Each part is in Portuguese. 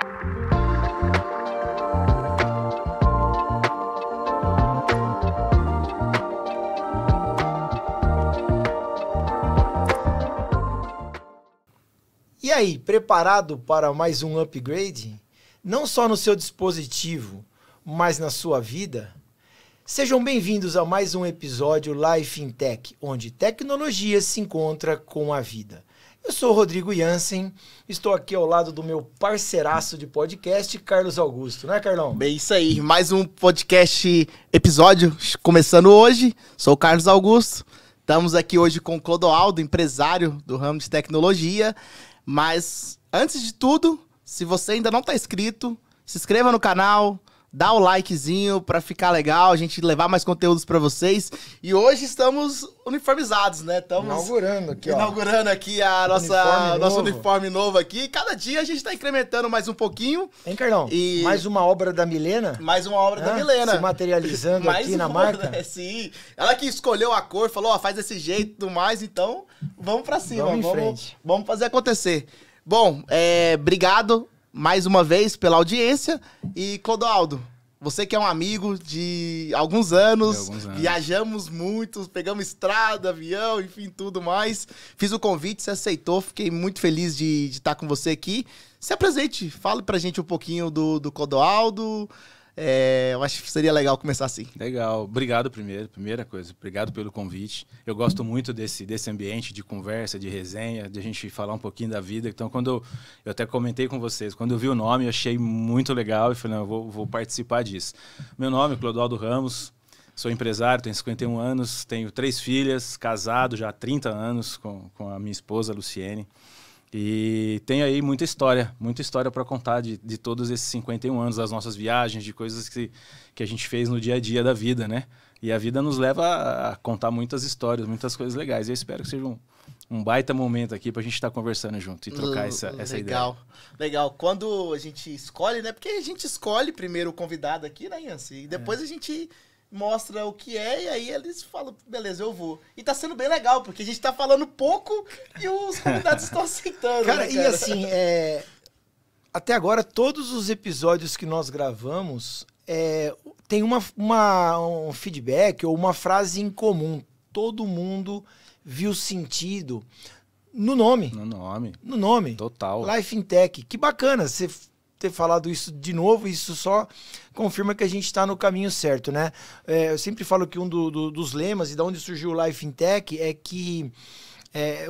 E aí, preparado para mais um upgrade? Não só no seu dispositivo, mas na sua vida? Sejam bem-vindos a mais um episódio Life in Tech, onde tecnologia se encontra com a vida. Eu sou o Rodrigo Jansen, estou aqui ao lado do meu parceiraço de podcast, Carlos Augusto, não é, Carlão? Bem, isso aí, mais um podcast episódio começando hoje. Sou o Carlos Augusto, estamos aqui hoje com o Clodoaldo, empresário do ramo de tecnologia. Mas, antes de tudo, se você ainda não está inscrito, se inscreva no canal, dá o likezinho para ficar legal, a gente levar mais conteúdos para vocês. E hoje estamos uniformizados, né? Estamos inaugurando aqui a nosso uniforme novo aqui. Cada dia a gente está incrementando mais um pouquinho. Hein, Carlão? E mais uma obra da Milena? Mais uma obra da Milena. Se materializando aqui na marca? Né? Sim. Ela que escolheu a cor, falou, ó, faz desse jeito e tudo mais, então vamos para cima. Vamos em frente. Vamos fazer acontecer. Bom, obrigado mais uma vez pela audiência. E, Clodoaldo, você que é um amigo de alguns anos, viajamos muito, pegamos estrada, avião, enfim, tudo mais. Fiz o convite, você aceitou, fiquei muito feliz de estar com você aqui. Se apresente, fale pra gente um pouquinho do Clodoaldo. Eu acho que seria legal começar assim. Legal, obrigado primeira coisa, obrigado pelo convite. Eu gosto muito desse ambiente de conversa, de resenha, de a gente falar um pouquinho da vida. Então, quando eu até comentei com vocês, quando eu vi o nome, eu achei muito legal e falei, não, eu vou participar disso. Meu nome é Clodoaldo Ramos, sou empresário, tenho 51 anos, tenho 3 filhas, casado já há 30 anos com a minha esposa, Luciene. E tem aí muita história para contar de todos esses 51 anos, das nossas viagens, de coisas que a gente fez no dia a dia da vida, né? E a vida nos leva a contar muitas histórias, muitas coisas legais. E eu espero que seja um baita momento aqui pra gente estar conversando junto e trocar essa ideia. Legal. Quando a gente escolhe, né? Porque a gente escolhe primeiro o convidado aqui, né, Yancy? E depois a gente mostra o que é, e aí eles falam, beleza, eu vou. E tá sendo bem legal, porque a gente tá falando pouco e os convidados estão aceitando. Cara, né, cara? E assim, até agora, todos os episódios que nós gravamos tem um feedback ou uma frase em comum. Todo mundo viu sentido no nome. No nome. Total. Life in Tech. Que bacana você ter falado isso de novo, isso só confirma que a gente está no caminho certo, né? Eu sempre falo que um dos lemas e de onde surgiu o Life in Tech é que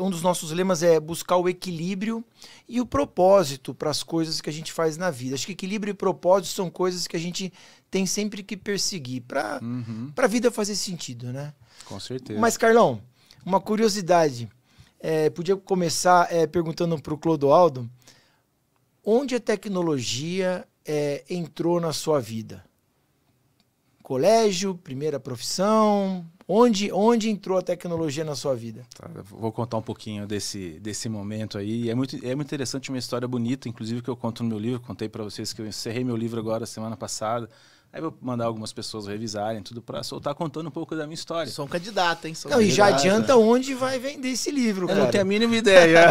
um dos nossos lemas é buscar o equilíbrio e o propósito para as coisas que a gente faz na vida. Acho que equilíbrio e propósito são coisas que a gente tem sempre que perseguir para a vida fazer sentido, né? Com certeza. Mas, Carlão, uma curiosidade. Podia começar perguntando para o Clodoaldo, onde a tecnologia entrou na sua vida? Colégio, primeira profissão? Onde entrou a tecnologia na sua vida? Tá, vou contar um pouquinho desse momento aí. É muito interessante, uma história bonita, inclusive que eu conto no meu livro. Contei para vocês que eu encerrei meu livro agora semana passada. Aí vou mandar algumas pessoas revisarem tudo para soltar contando um pouco da minha história. Sou um candidato, hein? E já adianta onde vai vender esse livro, cara. Eu não tenho a mínima ideia.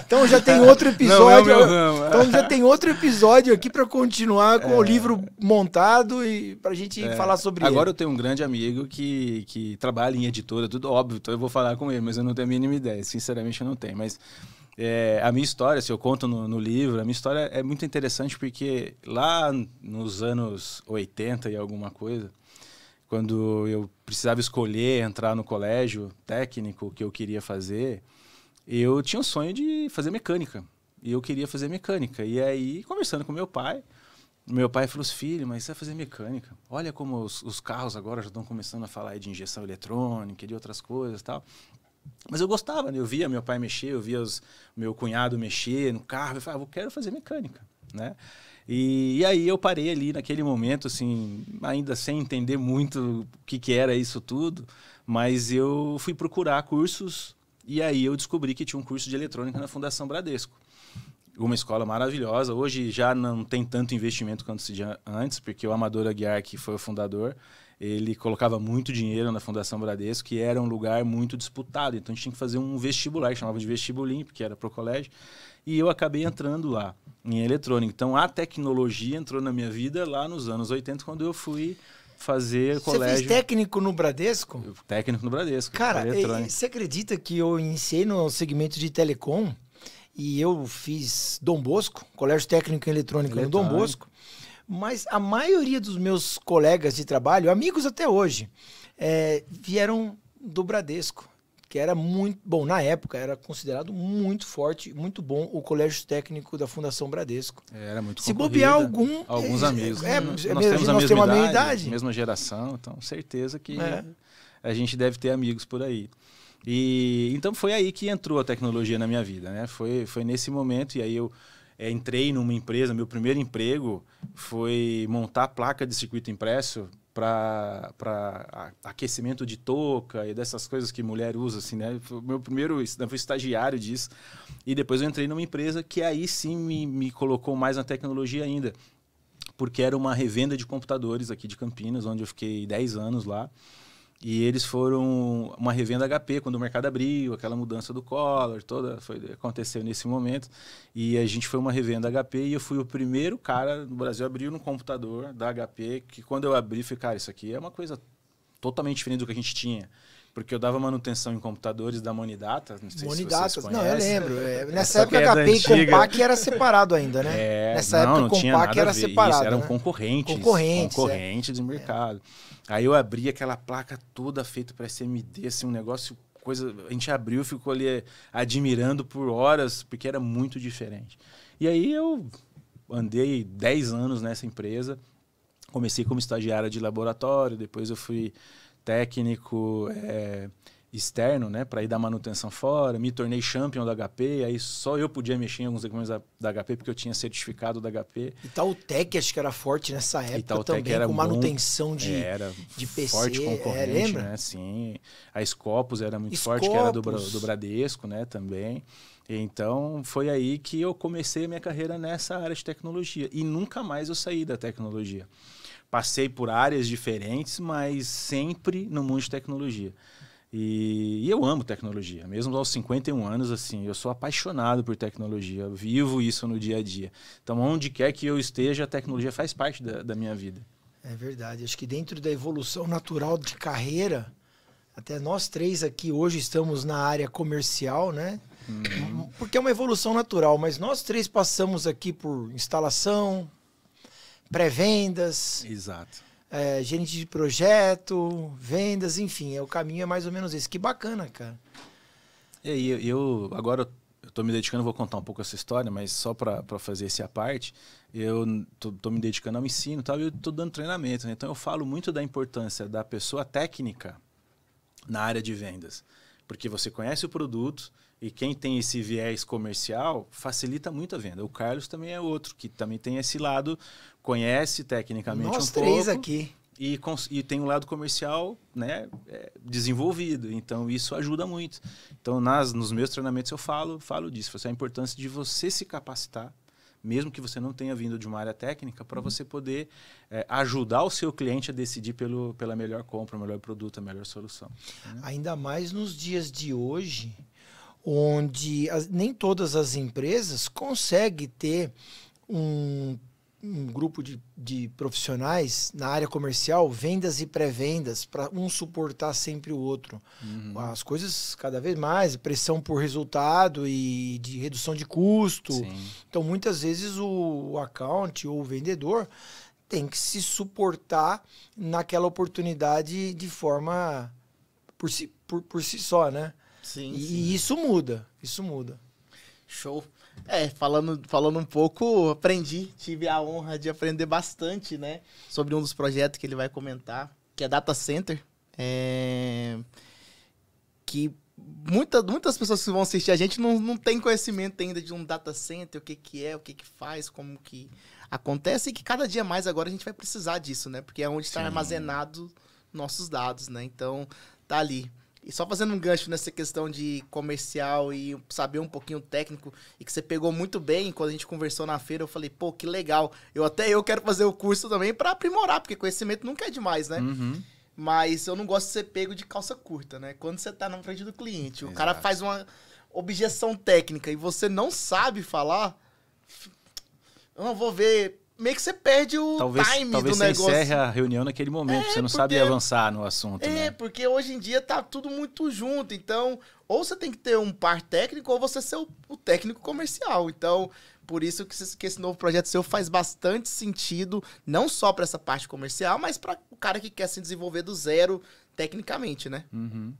Então já tem outro episódio. Não é o meu ramo. Então já tem outro episódio aqui para continuar com o livro montado e pra gente falar sobre ele. Agora eu tenho um grande amigo que trabalha em editora, tudo óbvio, então eu vou falar com ele, mas eu não tenho a mínima ideia. Sinceramente eu não tenho, mas a minha história, se eu conto no livro, a minha história é muito interessante porque lá nos anos 80 e alguma coisa, quando eu precisava escolher entrar no colégio técnico que eu queria fazer, eu tinha o sonho de fazer mecânica. E eu queria fazer mecânica. E aí, conversando com meu pai falou assim, filho, mas você vai fazer mecânica? Olha como os carros agora já estão começando a falar de injeção eletrônica, de outras coisas e tal. Mas eu gostava, né? Eu via meu pai mexer, eu via meu cunhado mexer no carro, eu falava, eu quero fazer mecânica, né? E aí eu parei ali naquele momento, assim, ainda sem entender muito o que era isso tudo, mas eu fui procurar cursos e aí eu descobri que tinha um curso de eletrônica na Fundação Bradesco. Uma escola maravilhosa, hoje já não tem tanto investimento quanto se tinha antes, porque o Amador Aguiar, que foi o fundador, ele colocava muito dinheiro na Fundação Bradesco, que era um lugar muito disputado. Então a gente tinha que fazer um vestibular, que chamava de vestibulim, porque era pro colégio. E eu acabei entrando lá, em eletrônica. Então a tecnologia entrou na minha vida lá nos anos 80, quando eu fui fazer colégio. Você fez técnico no Bradesco? Técnico no Bradesco. Cara, você acredita que eu iniciei no segmento de telecom e eu fiz Dom Bosco, Colégio Técnico em Eletrônica no Dom Bosco, mas a maioria dos meus colegas de trabalho, amigos até hoje, vieram do Bradesco, que era muito bom. Na época, era considerado muito forte, muito bom o Colégio Técnico da Fundação Bradesco. Era muito Se bobear alguns amigos. Nós temos a mesma idade. Mesma geração, então certeza que a gente deve ter amigos por aí. E então foi aí que entrou a tecnologia na minha vida, né? Foi nesse momento, e aí eu entrei numa empresa. Meu primeiro emprego foi montar placa de circuito impresso para aquecimento de touca e dessas coisas que mulher usa, assim, né? Foi o meu primeiro, eu fui estagiário disso. E depois eu entrei numa empresa que aí sim me colocou mais na tecnologia ainda, porque era uma revenda de computadores aqui de Campinas, onde eu fiquei 10 anos lá. E eles foram uma revenda HP, quando o mercado abriu, aquela mudança do Collor, aconteceu nesse momento. E a gente foi uma revenda HP e eu fui o primeiro cara no Brasil a abrir um computador da HP, que quando eu abri, falei, cara, isso aqui é uma coisa totalmente diferente do que a gente tinha. Porque eu dava manutenção em computadores da Monidata, não sei Monidata, se vocês não, conhecem. eu lembro. Nessa época, HP e Compaq era separado ainda, né? Nessa época, Compaq era separado. Isso, eram né? concorrentes de mercado. Aí eu abri aquela placa toda feita para SMD, assim, um negócio, a gente abriu e ficou ali admirando por horas, porque era muito diferente. E aí eu andei 10 anos nessa empresa, comecei como estagiário de laboratório, depois eu fui técnico externo, né, para ir dar manutenção fora, me tornei champion da HP, aí só eu podia mexer em alguns equipamentos da HP, porque eu tinha certificado da HP. Itautec, acho que era forte nessa época Itautec também, era com manutenção de PC. Forte concorrente, lembra? né, sim. A Scopus era muito forte, que era do Bradesco, né, também. Então, foi aí que eu comecei a minha carreira nessa área de tecnologia, e nunca mais eu saí da tecnologia. Passei por áreas diferentes, mas sempre no mundo de tecnologia. E eu amo tecnologia, mesmo aos 51 anos, assim, eu sou apaixonado por tecnologia, eu vivo isso no dia a dia. Então, onde quer que eu esteja, a tecnologia faz parte da minha vida. É verdade, acho que dentro da evolução natural de carreira, até nós três aqui hoje estamos na área comercial, né? Porque é uma evolução natural, mas nós três passamos aqui por instalação, pré-vendas. Exato. Gerente de projeto, vendas, enfim, o caminho é mais ou menos esse. Que bacana, cara. E aí, agora eu tô me dedicando, vou contar um pouco essa história, mas só para fazer essa parte, eu tô me dedicando ao ensino, tal, e eu tô dando treinamento, né? Então eu falo muito da importância da pessoa técnica na área de vendas, porque você conhece o produto e quem tem esse viés comercial facilita muito a venda. O Carlos também é outro, que também tem esse lado, conhece tecnicamente Nós um pouco. três aqui. E tem um lado comercial, né, desenvolvido. Então, isso ajuda muito. Então, nos meus treinamentos eu falo disso. A importância de você se capacitar, mesmo que você não tenha vindo de uma área técnica, para você poder ajudar o seu cliente a decidir pela melhor compra, o melhor produto, a melhor solução. Ainda mais nos dias de hoje, onde nem todas as empresas conseguem ter um grupo de profissionais na área comercial, vendas e pré-vendas, para um suportar sempre o outro. As coisas cada vez mais, pressão por resultado e de redução de custo. Sim. Então, muitas vezes o account ou o vendedor tem que se suportar naquela oportunidade de forma por si só, né? Sim, E sim. isso muda. Show. Falando um pouco, tive a honra de aprender bastante, né, sobre um dos projetos que ele vai comentar, que é Data Center, que muitas pessoas que vão assistir a gente não tem conhecimento ainda de um Data Center, o que faz, como que acontece, e que cada dia mais agora a gente vai precisar disso, né, porque é onde está armazenado nossos dados, né, então tá ali. E só fazendo um gancho nessa questão de comercial e saber um pouquinho técnico, e que você pegou muito bem quando a gente conversou na feira, eu falei, pô, que legal. Eu quero fazer o curso também pra aprimorar, porque conhecimento nunca é demais, né? Uhum. Mas eu não gosto de ser pego de calça curta, né? Quando você tá na frente do cliente, o Exato. cara faz uma objeção técnica e você não sabe falar, eu não vou ver... Meio que você perde o time do você negócio. encerre a reunião naquele momento, você não sabe avançar no assunto, né? Porque hoje em dia tá tudo muito junto. Então, ou você tem que ter um par técnico, ou você ser o técnico comercial. Então, por isso que esse novo projeto seu faz bastante sentido, não só para essa parte comercial, mas para o cara que quer se desenvolver do zero tecnicamente, né? Uhum.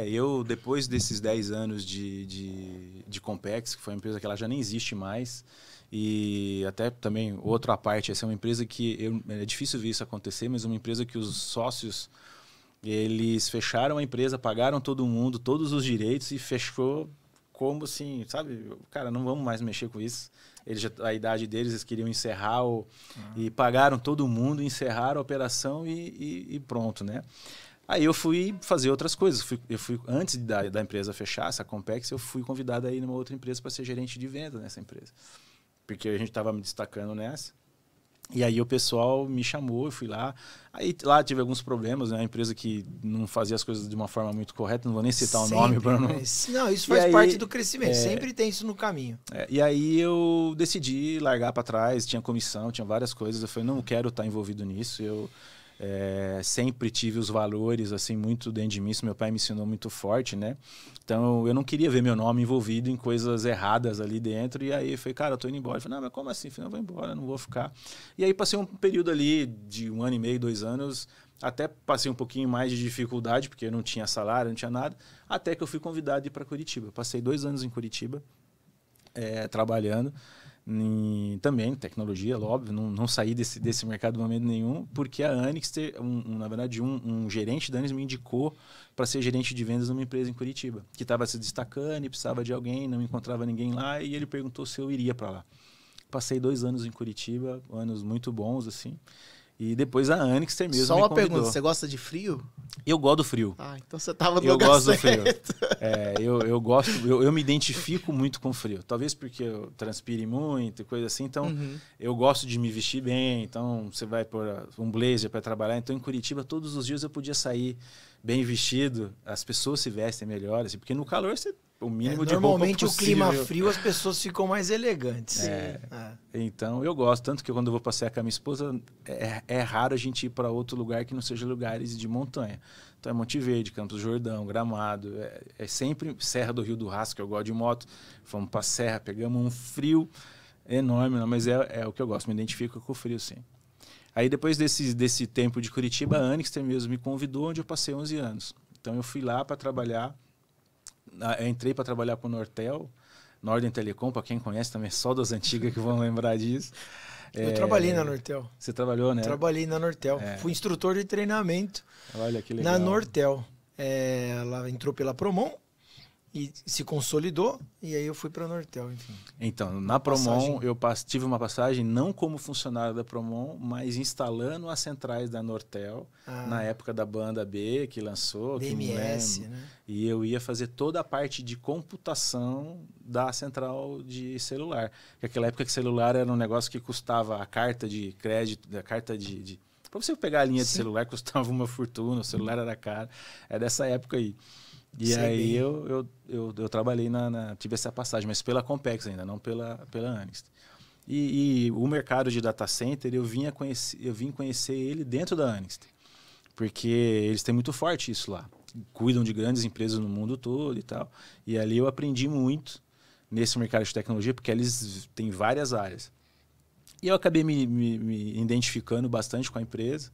Eu, depois desses 10 anos de Compex, que foi uma empresa que ela já nem existe mais, e até também outra parte, essa é uma empresa que é difícil ver isso acontecer, mas é uma empresa que os sócios, eles fecharam a empresa, pagaram todo mundo, todos os direitos e fechou como assim, sabe? Cara, não vamos mais mexer com isso. A idade deles, eles queriam encerrar e pagaram todo mundo, encerraram a operação e pronto, né? Aí eu fui fazer outras coisas. Antes da empresa fechar, essa Compex, eu fui convidado a ir numa outra empresa para ser gerente de venda nessa empresa. Porque a gente estava me destacando nessa. E aí o pessoal me chamou, eu fui lá. Aí lá tive alguns problemas, né? Uma empresa que não fazia as coisas de uma forma muito correta, não vou nem citar o nome para não... Não, isso faz parte do crescimento, sempre tem isso no caminho. E aí eu decidi largar para trás, tinha comissão, tinha várias coisas. Eu falei, não quero estar envolvido nisso. Eu sempre tive os valores assim muito dentro de mim, isso meu pai me ensinou muito forte, né? Então eu não queria ver meu nome envolvido em coisas erradas ali dentro. E aí eu falei, cara, eu tô indo embora. Eu falei, não, mas como assim? Eu falei, não, eu vou embora, não vou ficar. E aí passei um período ali de 1 ano e meio, 2 anos, até passei um pouquinho mais de dificuldade, porque eu não tinha salário, não tinha nada, até que eu fui convidado a ir para Curitiba. Passei 2 anos em Curitiba, trabalhando também em tecnologia, óbvio, não saí desse mercado de momento nenhum, porque a Anixter, na verdade, um gerente da Anixter me indicou para ser gerente de vendas numa empresa em Curitiba, que estava se destacando e precisava de alguém, não encontrava ninguém lá, e ele perguntou se eu iria para lá. Passei 2 anos em Curitiba, anos muito bons, assim, e depois a Anixter mesmo Só me uma convidou. pergunta, você gosta de frio? Eu gosto do frio. Ah, então você tava no Eu lugar gosto certo. do frio. Eu gosto, eu me identifico muito com o frio. Talvez porque eu transpire muito e coisa assim. Então, eu gosto de me vestir bem. Então, você vai pôr um blazer para trabalhar. Então, em Curitiba, todos os dias eu podia sair bem vestido. As pessoas se vestem melhor. Assim, porque no calor, o mínimo de roupa normalmente possível. o clima frio, as pessoas ficam mais elegantes. Então, eu gosto. Tanto que quando eu vou passear com a minha esposa, é raro a gente ir para outro lugar que não seja lugares de montanha. Então, é Monte Verde, Campos do Jordão, Gramado. É sempre Serra do Rio do Rastro, que eu gosto de moto. Fomos para a Serra, pegamos um frio enorme, não, mas é o que eu gosto. Me identifico com o frio, sim. Aí, depois desse tempo de Curitiba, a Anixter mesmo me convidou, onde eu passei 11 anos. Então, eu fui lá para trabalhar. Eu entrei para trabalhar com o Nortel, Norden Telecom, para quem conhece também, só das antigas que vão lembrar disso. Eu trabalhei na Nortel. Você trabalhou, né? Trabalhei na Nortel. Fui instrutor de treinamento. Olha que legal. Na Nortel. Ela entrou pela Promon e se consolidou, e aí eu fui para a Nortel, enfim. Então, na Promon, eu tive uma passagem não como funcionário da Promon, mas instalando as centrais da Nortel, na época da banda B, que lançou. DMS, que né? E eu ia fazer toda a parte de computação da central de celular. Porque naquela época que celular era um negócio que custava a carta de crédito, a carta de para você pegar a linha de celular, custava uma fortuna, o celular era caro. É dessa época aí. E aí eu trabalhei tive essa passagem, mas pela Compex ainda, não pela Anixter. E o mercado de data center, eu vim conhecer ele dentro da Anixter, porque eles têm muito forte isso lá. Cuidam de grandes empresas no mundo todo e tal. E ali eu aprendi muito nesse mercado de tecnologia, porque eles têm várias áreas. E eu acabei me identificando bastante com a empresa,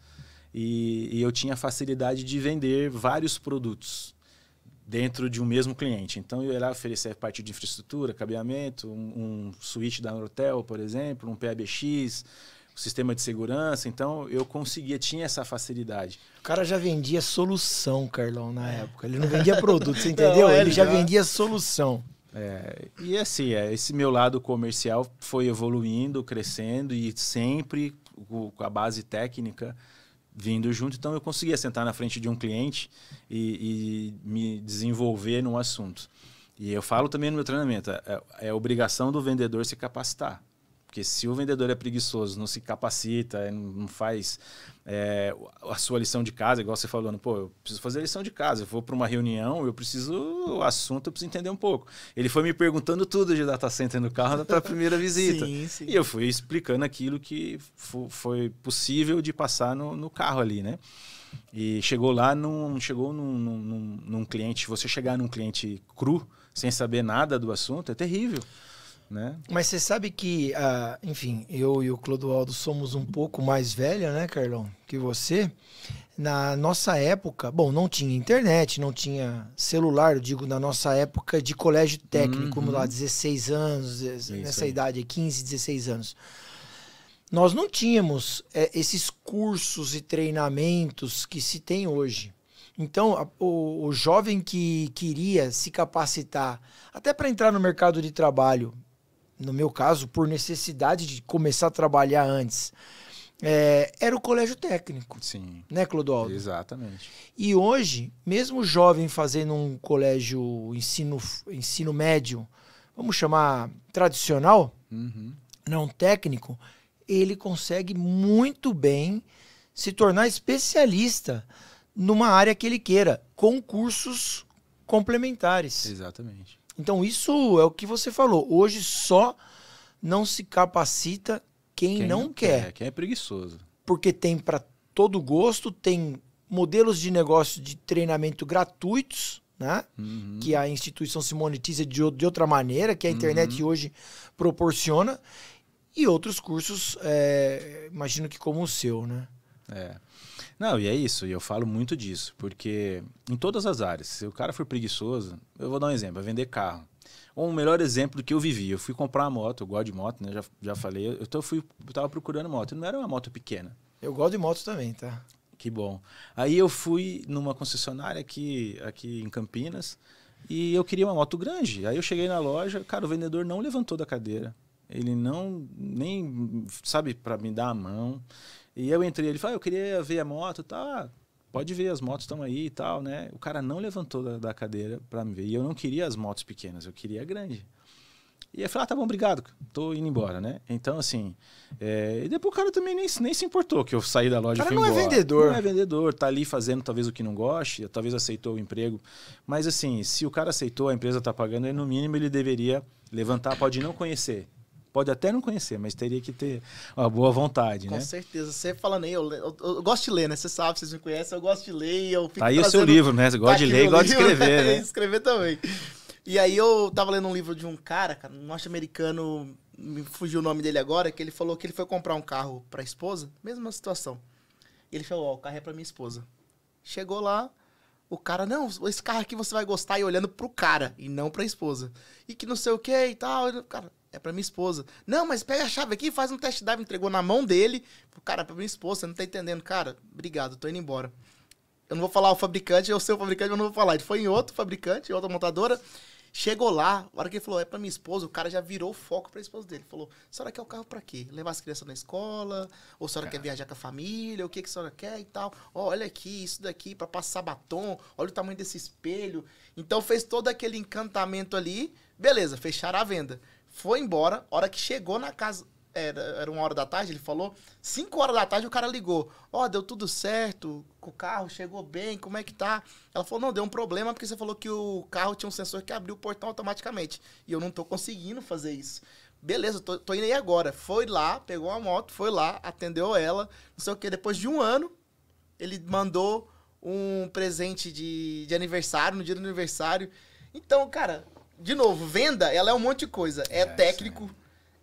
e eu tinha facilidade de vender vários produtos dentro de um mesmo cliente. Então, eu ia lá oferecer parte de infraestrutura, cabeamento, um switch da Nortel, por exemplo, um PABX, um sistema de segurança. Então, eu tinha essa facilidade. O cara já vendia solução, Carlão, na época. Ele não vendia produto, você entendeu? Ele já vendia solução. E assim, esse meu lado comercial foi evoluindo, crescendo, e sempre com a base técnica vindo junto, então eu conseguia sentar na frente de um cliente e me desenvolver no assunto. E eu falo também no meu treinamento, é obrigação do vendedor se capacitar. Porque se o vendedor é preguiçoso, não se capacita, não faz a sua lição de casa, igual você falando, pô, eu preciso fazer a lição de casa, eu vou para uma reunião, o assunto eu preciso entender um pouco. Ele foi me perguntando tudo de data center no carro para a primeira visita. Sim, sim. E eu fui explicando aquilo que foi possível de passar no carro ali, né? E chegou lá, chegou num cliente, você chegar num cliente cru, sem saber nada do assunto, é terrível. Né? Mas você sabe que, enfim, eu e o Clodoaldo somos um pouco mais velha, né, Carlão, que você. Na nossa época, bom, não tinha internet, não tinha celular, eu digo, na nossa época de colégio técnico, como lá, 16 anos, nessa idade, 15, 16 anos. Nós não tínhamos esses cursos e treinamentos que se tem hoje. Então, o jovem que queria se capacitar, até para entrar no mercado de trabalho, no meu caso, por necessidade de começar a trabalhar antes, era o colégio técnico. Sim. Né, Clodoaldo? Exatamente. E hoje, mesmo o jovem fazendo um colégio ensino médio, vamos chamar tradicional, não técnico, ele consegue muito bem se tornar especialista numa área que ele queira, com cursos complementares. Exatamente. Então, isso é o que você falou. Hoje só não se capacita quem não quer. Quem é preguiçoso. Porque tem para todo gosto, tem modelos de negócio de treinamento gratuitos, né? Que a instituição se monetiza de outra maneira, que a internet hoje proporciona, e outros cursos, imagino que como o seu, né? Não, e é isso, e eu falo muito disso, porque em todas as áreas, se o cara for preguiçoso, eu vou dar um exemplo, é vender carro. Ou um melhor exemplo do que eu vivi, eu fui comprar uma moto, eu gosto de moto, né, já falei, eu tava procurando moto, e não era uma moto pequena. Eu gosto de motos também, tá? Que bom. Aí eu fui numa concessionária aqui em Campinas, e eu queria uma moto grande. Aí eu cheguei na loja, cara, o vendedor não levantou da cadeira, ele nem, sabe, para me dar a mão. E eu entrei, ele falou, eu queria ver a moto, tá, pode ver, as motos estão aí e tal, né? O cara não levantou da cadeira para me ver. E eu não queria as motos pequenas, eu queria a grande. E eu falei, tá bom, obrigado, tô indo embora, né? Então, assim, e depois o cara também nem se importou que eu saí da loja e fui embora. O cara não é vendedor. Não é vendedor, tá ali fazendo talvez o que não goste, talvez aceitou o emprego. Mas, assim, se o cara aceitou, a empresa tá pagando, aí, no mínimo ele deveria levantar, pode não conhecer. Pode até não conhecer, mas teria que ter uma boa vontade, né? Com certeza. Você falando aí, eu gosto de ler, né? Você sabe, vocês me conhecem, eu gosto de ler e eu fico tá aí o seu livro, né? Você gosta de ler e gosta de escrever, né? Escrever também. E aí eu tava lendo um livro de um cara, um norte-americano, me fugiu o nome dele agora, que ele falou que ele foi comprar um carro pra esposa, mesma situação. E ele falou, o carro é pra minha esposa. Chegou lá, o cara, não, esse carro aqui você vai gostar, e olhando pro cara, e não pra esposa. E que não sei o que e tal, cara... É pra minha esposa. Não, mas pega a chave aqui e faz um test drive. Entregou na mão dele. Cara, é pra minha esposa, você não tá entendendo. Cara, obrigado, tô indo embora. Eu não vou falar o fabricante, eu sei o fabricante, mas não vou falar. Ele foi em outro fabricante, em outra montadora. Chegou lá, a hora que ele falou, é pra minha esposa, o cara já virou o foco pra esposa dele. Falou, a senhora quer o carro pra quê? Levar as crianças na escola? Ou a senhora quer viajar com a família? O que a senhora quer e tal? Ó, olha aqui, isso daqui pra passar batom. Olha o tamanho desse espelho. Então fez todo aquele encantamento ali. Beleza, fecharam a venda. Foi embora, hora que chegou na casa, era 1h da tarde, ele falou, 5h da tarde o cara ligou, deu tudo certo, o carro chegou bem, como é que tá? Ela falou, não, deu um problema porque você falou que o carro tinha um sensor que abriu o portão automaticamente, e eu não tô conseguindo fazer isso. Beleza, tô indo aí agora. Foi lá, pegou a moto, foi lá, atendeu ela, não sei o que, depois de 1 ano, ele mandou um presente de aniversário, no dia do aniversário. Então, cara... De novo, venda, ela é um monte de coisa. É técnico,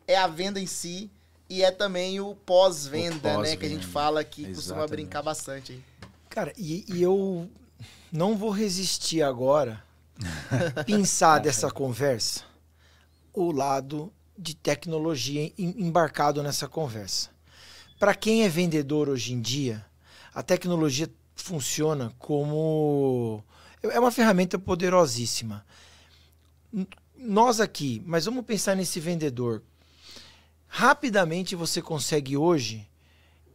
é a venda em si e é também o pós-venda, né? Que a gente fala aqui, costuma brincar bastante aí. Cara, e eu não vou resistir agora pensar dessa conversa o lado de tecnologia embarcado nessa conversa. Para quem é vendedor hoje em dia, a tecnologia funciona como... É uma ferramenta poderosíssima. Nós aqui, mas vamos pensar nesse vendedor. Rapidamente você consegue hoje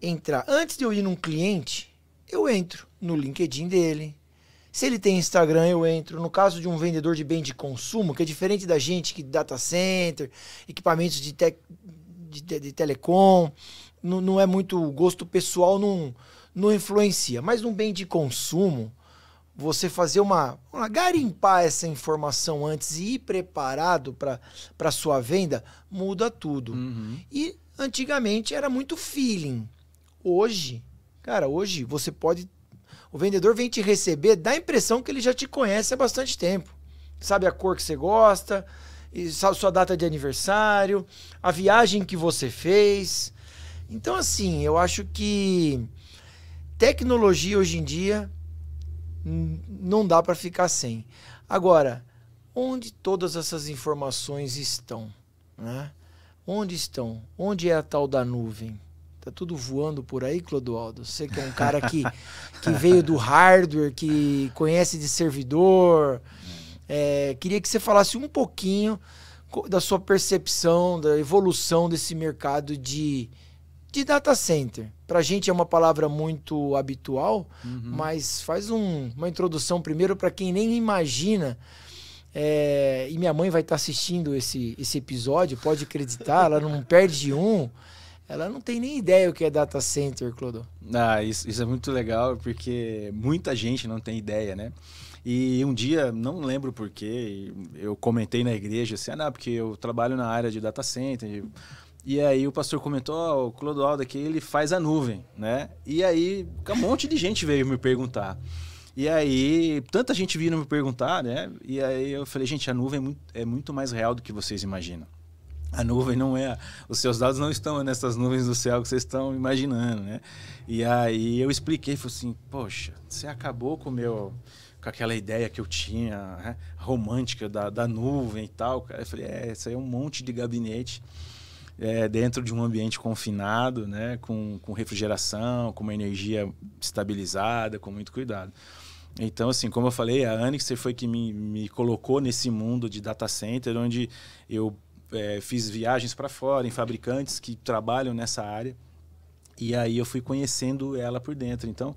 entrar. Antes de eu ir num cliente, eu entro no LinkedIn dele. Se ele tem Instagram, eu entro. No caso de um vendedor de bem de consumo, que é diferente da gente que data center, equipamentos de telecom, não é muito gosto pessoal, não influencia. Mas num bem de consumo, você fazer garimpar essa informação antes e ir preparado para a sua venda, muda tudo. E antigamente era muito feeling. Hoje você pode... O vendedor vem te receber, dá a impressão que ele já te conhece há bastante tempo. Sabe a cor que você gosta, sabe sua data de aniversário, a viagem que você fez. Então, assim, eu acho que tecnologia hoje em dia não dá para ficar sem. Agora, onde todas essas informações estão? Né? Onde estão? Onde é a tal da nuvem? Tá tudo voando por aí, Clodoaldo? Você que é um cara que veio do hardware, que conhece de servidor. Queria que você falasse um pouquinho da sua percepção, da evolução desse mercado de data center. Pra gente é uma palavra muito habitual, mas faz uma introdução primeiro para quem nem imagina. E minha mãe vai estar assistindo esse episódio, pode acreditar, ela não perde um. Ela não tem nem ideia o que é data center, Clodo. Isso é muito legal, porque muita gente não tem ideia, né? E um dia, não lembro porquê, eu comentei na igreja assim, porque eu trabalho na área de data center. E aí o pastor comentou, o Clodoaldo aqui, ele faz a nuvem, né? E aí um monte de gente veio me perguntar. E aí, tanta gente vindo me perguntar, né? E aí eu falei, gente, a nuvem é muito mais real do que vocês imaginam. A nuvem não é... Os seus dados não estão nessas nuvens do céu que vocês estão imaginando, né? E aí eu expliquei, falei assim, poxa, você acabou com aquela ideia que eu tinha, né? Romântica da nuvem e tal. Eu falei, isso aí é um monte de gabinete dentro de um ambiente confinado, né? Com refrigeração, com uma energia estabilizada, com muito cuidado. Então, assim, como eu falei, a Anixter foi que me colocou nesse mundo de data center, onde eu fiz viagens para fora, em fabricantes que trabalham nessa área. E aí eu fui conhecendo ela por dentro. Então,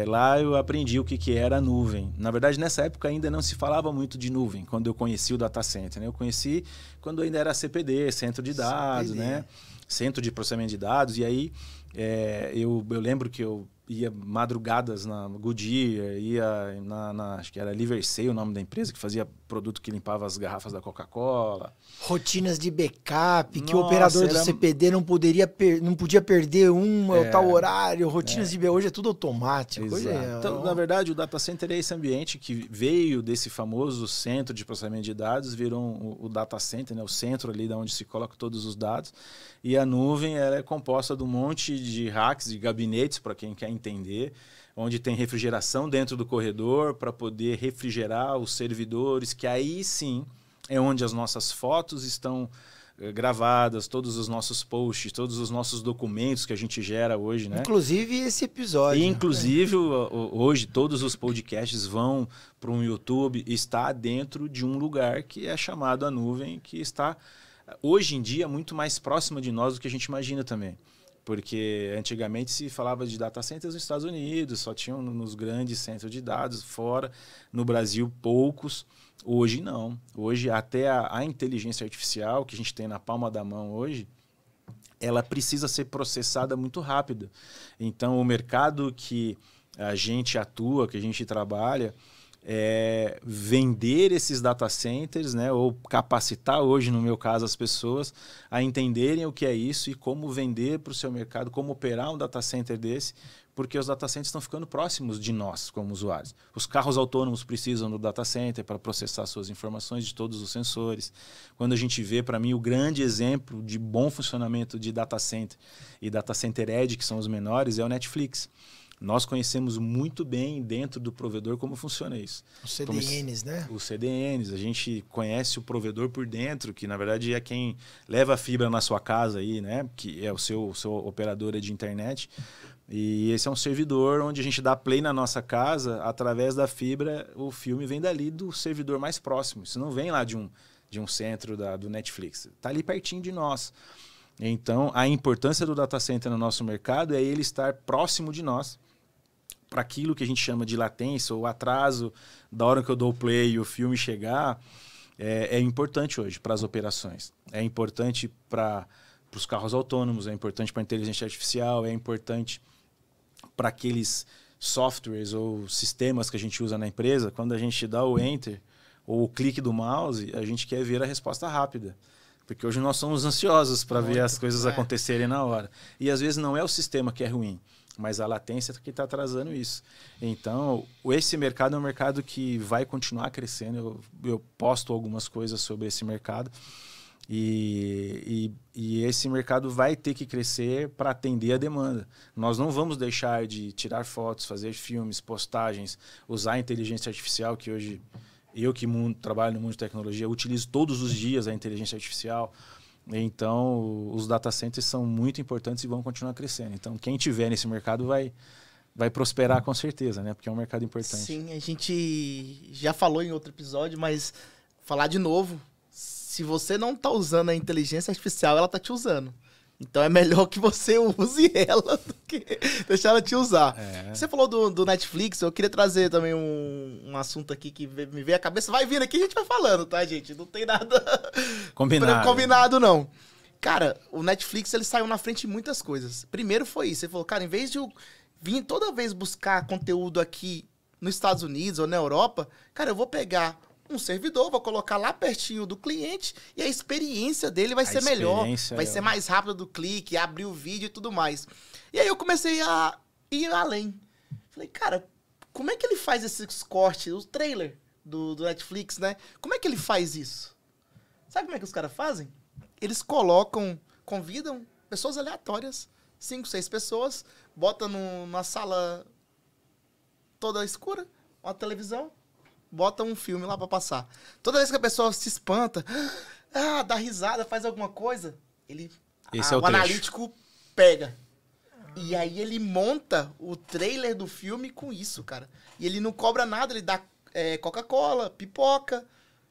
lá eu aprendi o que era a nuvem. Na verdade, nessa época ainda não se falava muito de nuvem, quando eu conheci o data center, né? Eu conheci quando ainda era CPD, Centro de Dados, né? Centro de Processamento de Dados. E aí eu lembro que eu ia madrugadas na Goodyear, ia acho que era Liversay o nome da empresa, que fazia produto que limpava as garrafas da Coca-Cola. Rotinas de backup, que o operador do CPD não podia perder tal horário. Rotinas de hoje é tudo automático. Então, na verdade, o data center é esse ambiente que veio desse famoso centro de processamento de dados, virou o data center, né? O centro ali de onde se coloca todos os dados. E a nuvem ela é composta de um monte de racks, de gabinetes, para quem quer entender, onde tem refrigeração dentro do corredor para poder refrigerar os servidores, que aí sim é onde as nossas fotos estão gravadas, todos os nossos posts, todos os nossos documentos que a gente gera hoje, né? Inclusive esse episódio. E, inclusive, hoje todos os podcasts vão para um YouTube e está dentro de um lugar que é chamado a nuvem, que está, hoje em dia, muito mais próxima de nós do que a gente imagina também. Porque antigamente se falava de data centers nos Estados Unidos, só tinham nos grandes centros de dados, fora, no Brasil, poucos. Hoje não. Hoje até a inteligência artificial que a gente tem na palma da mão hoje, ela precisa ser processada muito rápido. Então o mercado que a gente atua, que a gente trabalha, vender esses data centers, né, ou capacitar hoje, no meu caso, as pessoas a entenderem o que é isso e como vender para o seu mercado, como operar um data center desse, porque os data centers estão ficando próximos de nós como usuários. Os carros autônomos precisam do data center para processar suas informações de todos os sensores. Quando a gente vê, para mim, o grande exemplo de bom funcionamento de data center e data center edge, que são os menores, é o Netflix. Nós conhecemos muito bem dentro do provedor como funciona isso. Os CDNs, né? Os CDNs. A gente conhece o provedor por dentro, que na verdade é quem leva a fibra na sua casa aí, né? Que é o seu operadora de internet. E esse é um servidor onde a gente dá play na nossa casa, através da fibra, o filme vem dali do servidor mais próximo. Isso não vem lá de um centro do Netflix. Está ali pertinho de nós. Então, a importância do data center no nosso mercado é ele estar próximo de nós, para aquilo que a gente chama de latência, ou atraso da hora que eu dou o play e o filme chegar, é importante hoje para as operações. É importante para os carros autônomos, é importante para a inteligência artificial, é importante para aqueles softwares ou sistemas que a gente usa na empresa. Quando a gente dá o enter ou o clique do mouse, a gente quer ver a resposta rápida. Porque hoje nós somos ansiosos para ver as coisas acontecerem na hora. E às vezes não é o sistema que é ruim, mas a latência que está atrasando isso. Então, esse mercado é um mercado que vai continuar crescendo. Eu posto algumas coisas sobre esse mercado. E esse mercado vai ter que crescer para atender a demanda. Nós não vamos deixar de tirar fotos, fazer filmes, postagens, usar a inteligência artificial, que hoje... Eu que trabalho no mundo de tecnologia, utilizo todos os dias a inteligência artificial. Então, os data centers são muito importantes e vão continuar crescendo. Então, quem tiver nesse mercado vai prosperar com certeza, né? Porque é um mercado importante. Sim, a gente já falou em outro episódio, mas falar de novo. Se você não está usando a inteligência artificial, ela está te usando. Então é melhor que você use ela do que deixar ela te usar. Você falou do Netflix, eu queria trazer também um assunto aqui que me veio à cabeça. Vai vindo aqui e a gente vai falando, tá, gente? Não tem nada combinado, não. Cara, o Netflix, ele saiu na frente de muitas coisas. Primeiro foi isso. Ele falou, cara, em vez de eu vir toda vez buscar conteúdo aqui nos Estados Unidos ou na Europa, cara, eu vou pegar um servidor, vou colocar lá pertinho do cliente e a experiência dele vai ser melhor, vai ser mais rápido do clique, abrir o vídeo e tudo mais. E aí eu comecei a ir além. Falei, cara, como é que ele faz esses cortes, o trailer do Netflix, né? Como é que ele faz isso? Sabe como é que os caras fazem? Eles convidam pessoas aleatórias, 5, 6 pessoas, botam numa sala toda escura, uma televisão, bota um filme lá pra passar. Toda vez que a pessoa se espanta, dá risada, faz alguma coisa, o analítico pega. E aí ele monta o trailer do filme com isso, cara. E ele não cobra nada, ele dá Coca-Cola, pipoca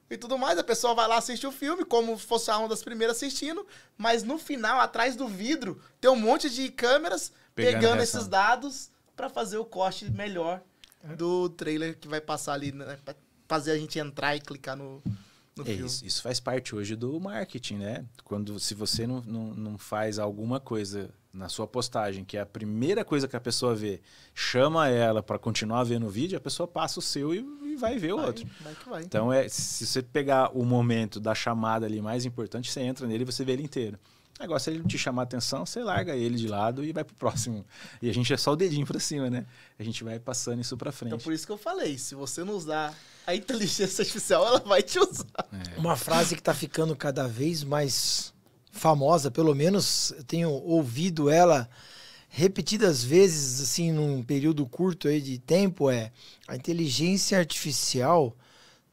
e tudo mais. A pessoa vai lá assistir o filme, como se fosse uma das primeiras assistindo, mas no final, atrás do vidro, tem um monte de câmeras pegando esses dados pra fazer o corte melhor do trailer que vai passar ali, né? Pra fazer a gente entrar e clicar no filme. Isso faz parte hoje do marketing, né? Se você não faz alguma coisa na sua postagem, que é a primeira coisa que a pessoa vê, chama ela para continuar vendo o vídeo, a pessoa passa o seu e vai ver o outro. Vai. Então, se você pegar o momento da chamada ali mais importante, você entra nele e você vê ele inteiro. Agora, se ele não te chamar a atenção, você larga ele de lado e vai pro próximo. E a gente é só o dedinho pra cima, né? A gente vai passando isso pra frente. Então, por isso que eu falei, se você não usar a inteligência artificial, ela vai te usar. Uma frase que tá ficando cada vez mais famosa, pelo menos eu tenho ouvido ela repetidas vezes, assim, num período curto aí de tempo, a inteligência artificial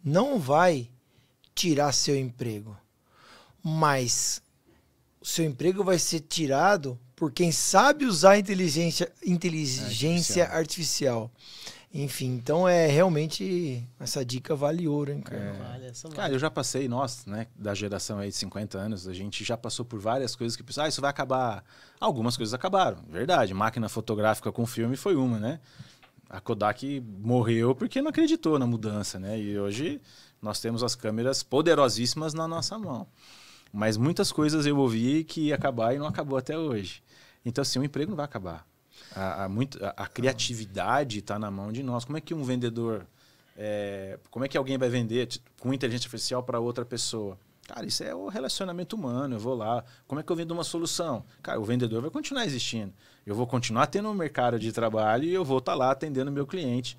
não vai tirar seu emprego, mas o seu emprego vai ser tirado por quem sabe usar a inteligência artificial. Enfim, então realmente essa dica vale ouro, hein, cara? Cara, eu já passei, nós, né, da geração aí de 50 anos, a gente já passou por várias coisas que pensou, isso vai acabar. Algumas coisas acabaram, verdade. Máquina fotográfica com filme foi uma, né? A Kodak morreu porque não acreditou na mudança, né? E hoje nós temos as câmeras poderosíssimas na nossa mão. Mas muitas coisas eu ouvi que ia acabar e não acabou até hoje. Então, assim, o emprego não vai acabar. A criatividade está na mão de nós. Como é que um vendedor... como é que alguém vai vender com inteligência artificial para outra pessoa? Cara, isso é o relacionamento humano. Eu vou lá. Como é que eu vendo uma solução? Cara, o vendedor vai continuar existindo. Eu vou continuar tendo um mercado de trabalho e eu vou estar lá atendendo o meu cliente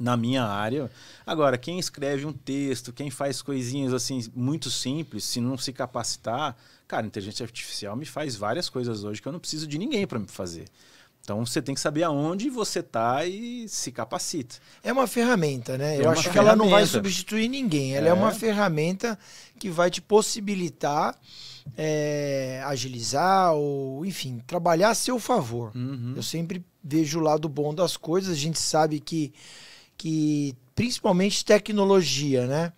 na minha área. Agora, quem escreve um texto, quem faz coisinhas assim muito simples, se não se capacitar, cara, a inteligência artificial me faz várias coisas hoje que eu não preciso de ninguém para me fazer. Então, você tem que saber aonde você está e se capacita. É uma ferramenta, né? Eu acho que ela não vai substituir ninguém. Ela é uma ferramenta que vai te possibilitar agilizar ou, enfim, trabalhar a seu favor. Uhum. Eu sempre vejo o lado bom das coisas. A gente sabe que principalmente tecnologia, né?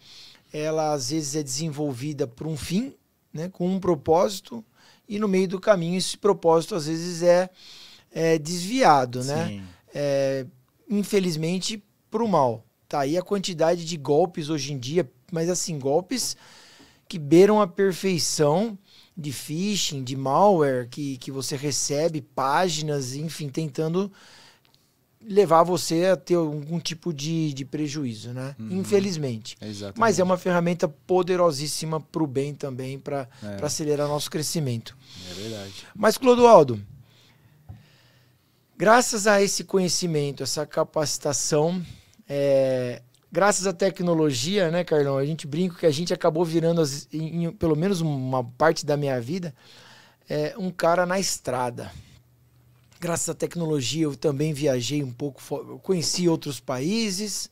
Ela às vezes é desenvolvida por um fim, né? Com um propósito, e no meio do caminho esse propósito às vezes é desviado, né? Sim. Infelizmente, para o mal. Tá aí a quantidade de golpes hoje em dia, mas assim, golpes que beiram a perfeição, de phishing, de malware, que você recebe páginas, enfim, tentando levar você a ter algum tipo de prejuízo, né? Infelizmente. Exatamente. Mas é uma ferramenta poderosíssima para o bem também, para acelerar nosso crescimento. É verdade. Mas, Clodoaldo, graças a esse conhecimento, essa capacitação, graças à tecnologia, né, Carlão? A gente brinca que a gente acabou virando, pelo menos uma parte da minha vida, um cara na estrada. Graças à tecnologia, eu também viajei um pouco, conheci outros países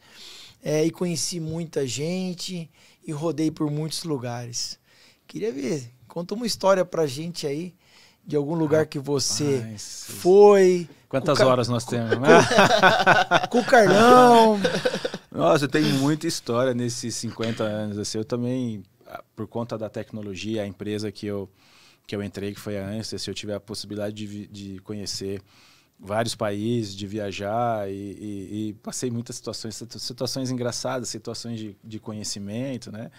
e conheci muita gente e rodei por muitos lugares. Queria ver, conta uma história pra gente aí de algum lugar que você foi. Quantas horas nós temos? Com o Carlão. Nossa, eu tenho muita história nesses 50 anos. Assim, eu também, por conta da tecnologia, a empresa que eu entrei, que foi a Ansys, eu tive a possibilidade de conhecer vários países, de viajar e passei muitas situações engraçadas, situações de conhecimento, né?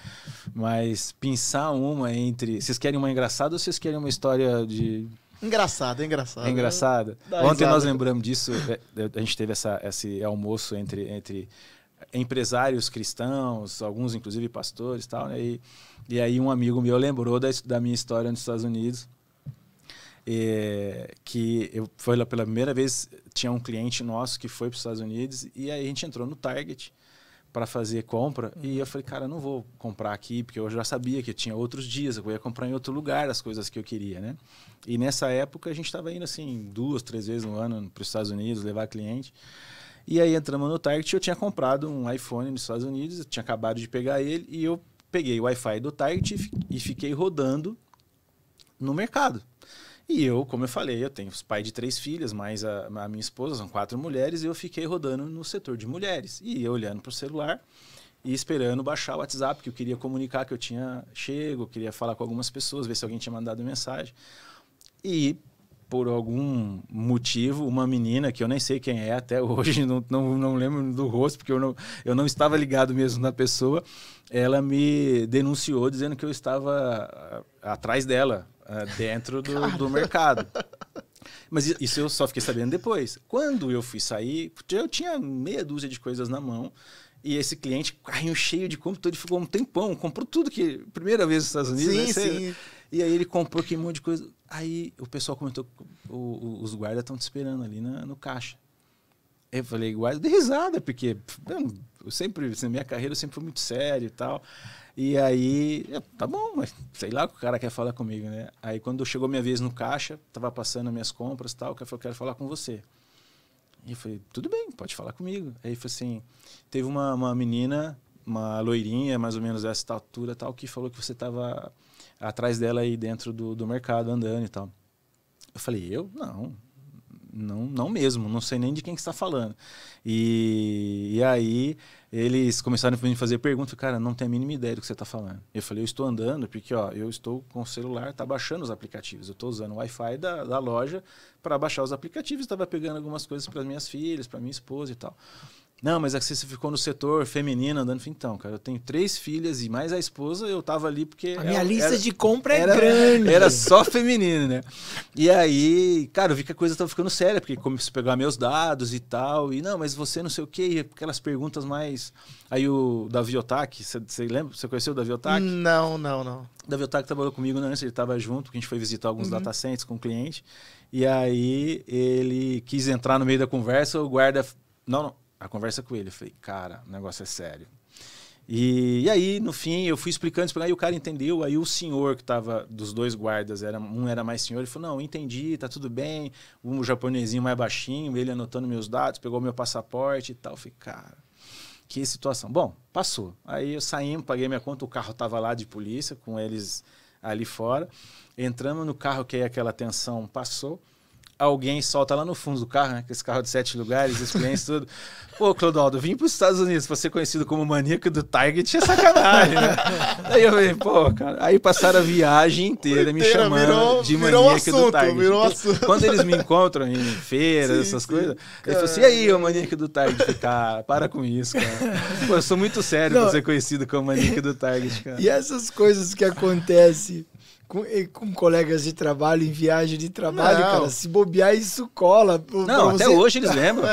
Mas pensar uma entre... Vocês querem uma engraçada ou vocês querem uma história de... Engraçada. É engraçada? Ontem nós lembramos disso, a gente teve esse almoço entre empresários cristãos, alguns inclusive pastores e tal, né? E aí um amigo meu lembrou da minha história nos Estados Unidos, que foi pela primeira vez, tinha um cliente nosso que foi para os Estados Unidos e aí a gente entrou no Target para fazer compra e eu falei, cara, eu não vou comprar aqui porque eu já sabia que tinha outros dias, eu ia comprar em outro lugar as coisas que eu queria, né? E nessa época a gente estava indo assim 2, 3 vezes no ano para os Estados Unidos levar cliente. E aí entramos no Target, eu tinha comprado um iPhone nos Estados Unidos, eu tinha acabado de pegar ele e eu peguei o Wi-Fi do Target e fiquei rodando no mercado. E eu, como eu falei, eu tenho pai de 3 filhas, mais a minha esposa, são 4 mulheres, e eu fiquei rodando no setor de mulheres. E eu olhando para o celular e esperando baixar o WhatsApp, que eu queria comunicar que eu tinha chego, eu queria falar com algumas pessoas, ver se alguém tinha mandado mensagem. E por algum motivo, uma menina, que eu nem sei quem é até hoje, não lembro do rosto, porque eu não estava ligado mesmo na pessoa, ela me denunciou dizendo que eu estava atrás dela, dentro do mercado. Mas isso eu só fiquei sabendo depois. Quando eu fui sair, eu tinha meia dúzia de coisas na mão, e esse cliente, carrinho cheio de compra, ele ficou um tempão, comprou tudo que... Primeira vez nos Estados Unidos, sim, né? E aí ele comprou aquele monte de coisa. Aí o pessoal comentou, os guardas estão te esperando ali no caixa. Eu falei, guarda, de risada, porque eu sempre, na minha carreira, eu sempre fui muito sério e tal. E aí, tá bom, mas sei lá o que o cara quer falar comigo, né? Aí quando chegou minha vez no caixa, tava passando as minhas compras e tal, eu quero falar com você. E eu falei, tudo bem, pode falar comigo. Aí ele falou assim, teve uma menina, uma loirinha, mais ou menos dessa altura tal, que falou que você tava atrás dela aí dentro do mercado, andando e tal. Eu falei, não mesmo, não sei nem de quem que está falando. E aí eles começaram a me fazer perguntas, cara, não tenho a mínima ideia do que você está falando. Eu falei, eu estou andando porque eu estou com o celular, está baixando os aplicativos. Eu estou usando o Wi-Fi da loja para baixar os aplicativos, estava pegando algumas coisas para minhas filhas, para minha esposa e tal. Não, mas é que você ficou no setor feminino andando. Então, cara, eu tenho 3 filhas e mais a esposa, eu tava ali porque... A minha lista de compra é grande. Era só feminino, né? E aí, cara, eu vi que a coisa tava ficando séria, porque começou a pegar meus dados e tal. E não, mas você não sei o quê, e aquelas perguntas mais... Aí o Davi Otaque, você lembra? Você conheceu o Davi Otaque? Não. O Davi Otaque trabalhou comigo antes, ele tava junto, porque a gente foi visitar alguns data centers com o cliente. E aí ele quis entrar no meio da conversa, o guarda... Não. A conversa com ele, eu falei, cara, o negócio é sério. E aí, no fim, eu fui explicando, aí o cara entendeu, aí o senhor que estava dos 2 guardas, um era mais senhor, ele falou, não, entendi, tá tudo bem, um japonesinho mais baixinho, ele anotando meus dados, pegou meu passaporte e tal, eu falei, cara, que situação. Bom, passou. Aí eu saímos, paguei minha conta, o carro estava lá de polícia, com eles ali fora, entramos no carro, que aí aquela tensão passou. alguém solta lá no fundo do carro, né? Com esse carro de 7 lugares, os clientes, tudo. Pô, Clodoaldo, vim para os Estados Unidos pra ser conhecido como maníaco do Target, é sacanagem, né? Aí eu falei, pô, cara. Aí passaram a viagem inteira me chamando de maníaco do Target. Então, quando eles me encontram em feiras, essas coisas, eles falam assim, e aí, o maníaco do Target? Cara, para com isso, cara. Pô, eu sou muito sério pra ser conhecido como maníaco do Target, cara. E essas coisas que acontecem com colegas de trabalho, em viagem de trabalho, cara, se bobear, isso cola. Não, até hoje eles lembram.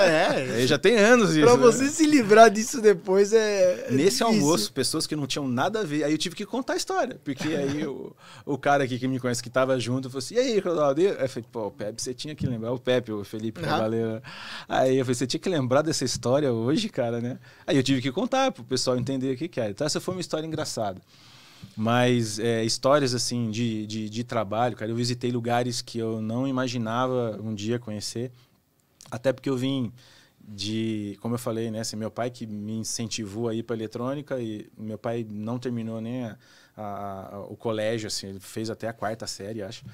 Já tem anos isso. Pra você se livrar disso depois Nesse difícil. Almoço, pessoas que não tinham nada a ver, aí eu tive que contar a história, porque aí o cara aqui que me conhece, que tava junto, falou assim, e aí, Clodoaldo? Aí eu falei, pô, o Pepe, você tinha que lembrar, o Felipe Cavaleiro. Aí eu falei, você tinha que lembrar dessa história hoje, cara, né? Aí eu tive que contar pro pessoal entender o que era. Então essa foi uma história engraçada. Mas histórias assim de trabalho, cara, eu visitei lugares que eu não imaginava um dia conhecer, até porque eu vim como eu falei, né, assim, meu pai que me incentivou a ir para eletrônica, e meu pai não terminou nem o colégio, assim, ele fez até a 4ª série, acho.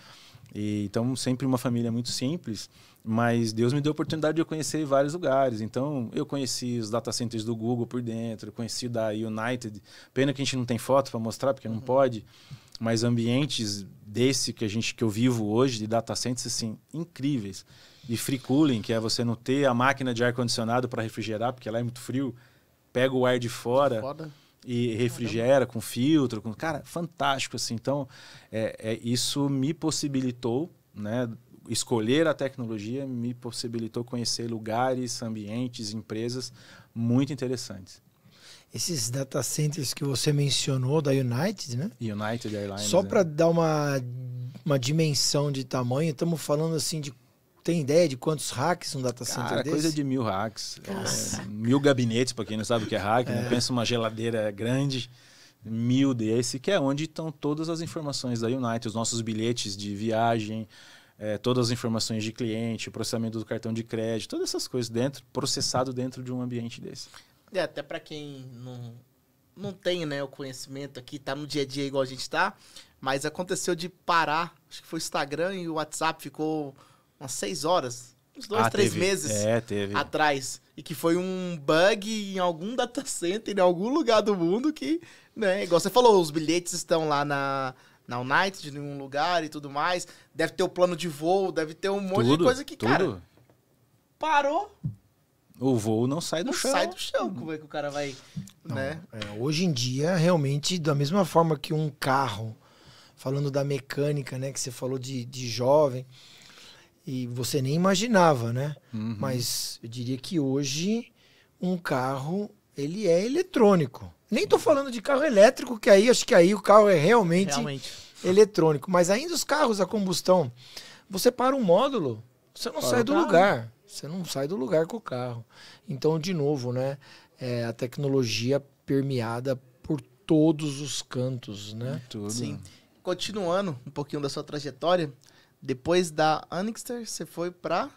E, então, sempre uma família muito simples, mas Deus me deu a oportunidade de eu conhecer vários lugares. Então, eu conheci os data centers do Google por dentro, conheci da United. Pena que a gente não tem foto para mostrar, porque não pode, mas ambientes desse que eu vivo hoje, de data centers, assim, incríveis. De free cooling, que é você não ter a máquina de ar-condicionado para refrigerar, porque lá é muito frio, pega o ar de fora e refrigera com filtro. Cara, fantástico, assim. Então, isso me possibilitou, né? Escolher a tecnologia me possibilitou conhecer lugares, ambientes, empresas muito interessantes. Esses data centers que você mencionou da United, né? United Airlines. Só para dar uma dimensão de tamanho, estamos falando assim de... Tem ideia de quantos racks um data center desse? Coisa de 1000 racks. 1000 gabinetes, para quem não sabe o que é rack. Né? Pensa uma geladeira grande, 1000 desse, que é onde estão todas as informações da United, os nossos bilhetes de viagem, todas as informações de cliente, o processamento do cartão de crédito, todas essas coisas processado dentro de um ambiente desse. Até para quem não tem, né, o conhecimento aqui, tá no dia a dia igual a gente tá, mas aconteceu de parar, acho que foi o Instagram e o WhatsApp ficou umas 6 horas, uns 2, 3 meses atrás. E que foi um bug em algum data center, em algum lugar do mundo que, né, igual você falou, os bilhetes estão lá na United, em um lugar e tudo mais. Deve ter o plano de voo, deve ter um monte de coisa que, cara, parou. O voo não sai do chão. Não sai do chão. Como é que o cara vai, né? Hoje em dia, realmente, da mesma forma que um carro, falando da mecânica, né, que você falou de jovem, e você nem imaginava, né? Uhum. Mas eu diria que hoje um carro, ele é eletrônico. Nem tô falando de carro elétrico, que aí acho que aí o carro é realmente eletrônico. Mas ainda os carros a combustão, você para um módulo, você não sai do lugar. Você não sai do lugar com o carro. Então, de novo, né? A tecnologia permeada por todos os cantos, né? Tudo. Sim. Continuando um pouquinho da sua trajetória, depois da Anixter, você foi para...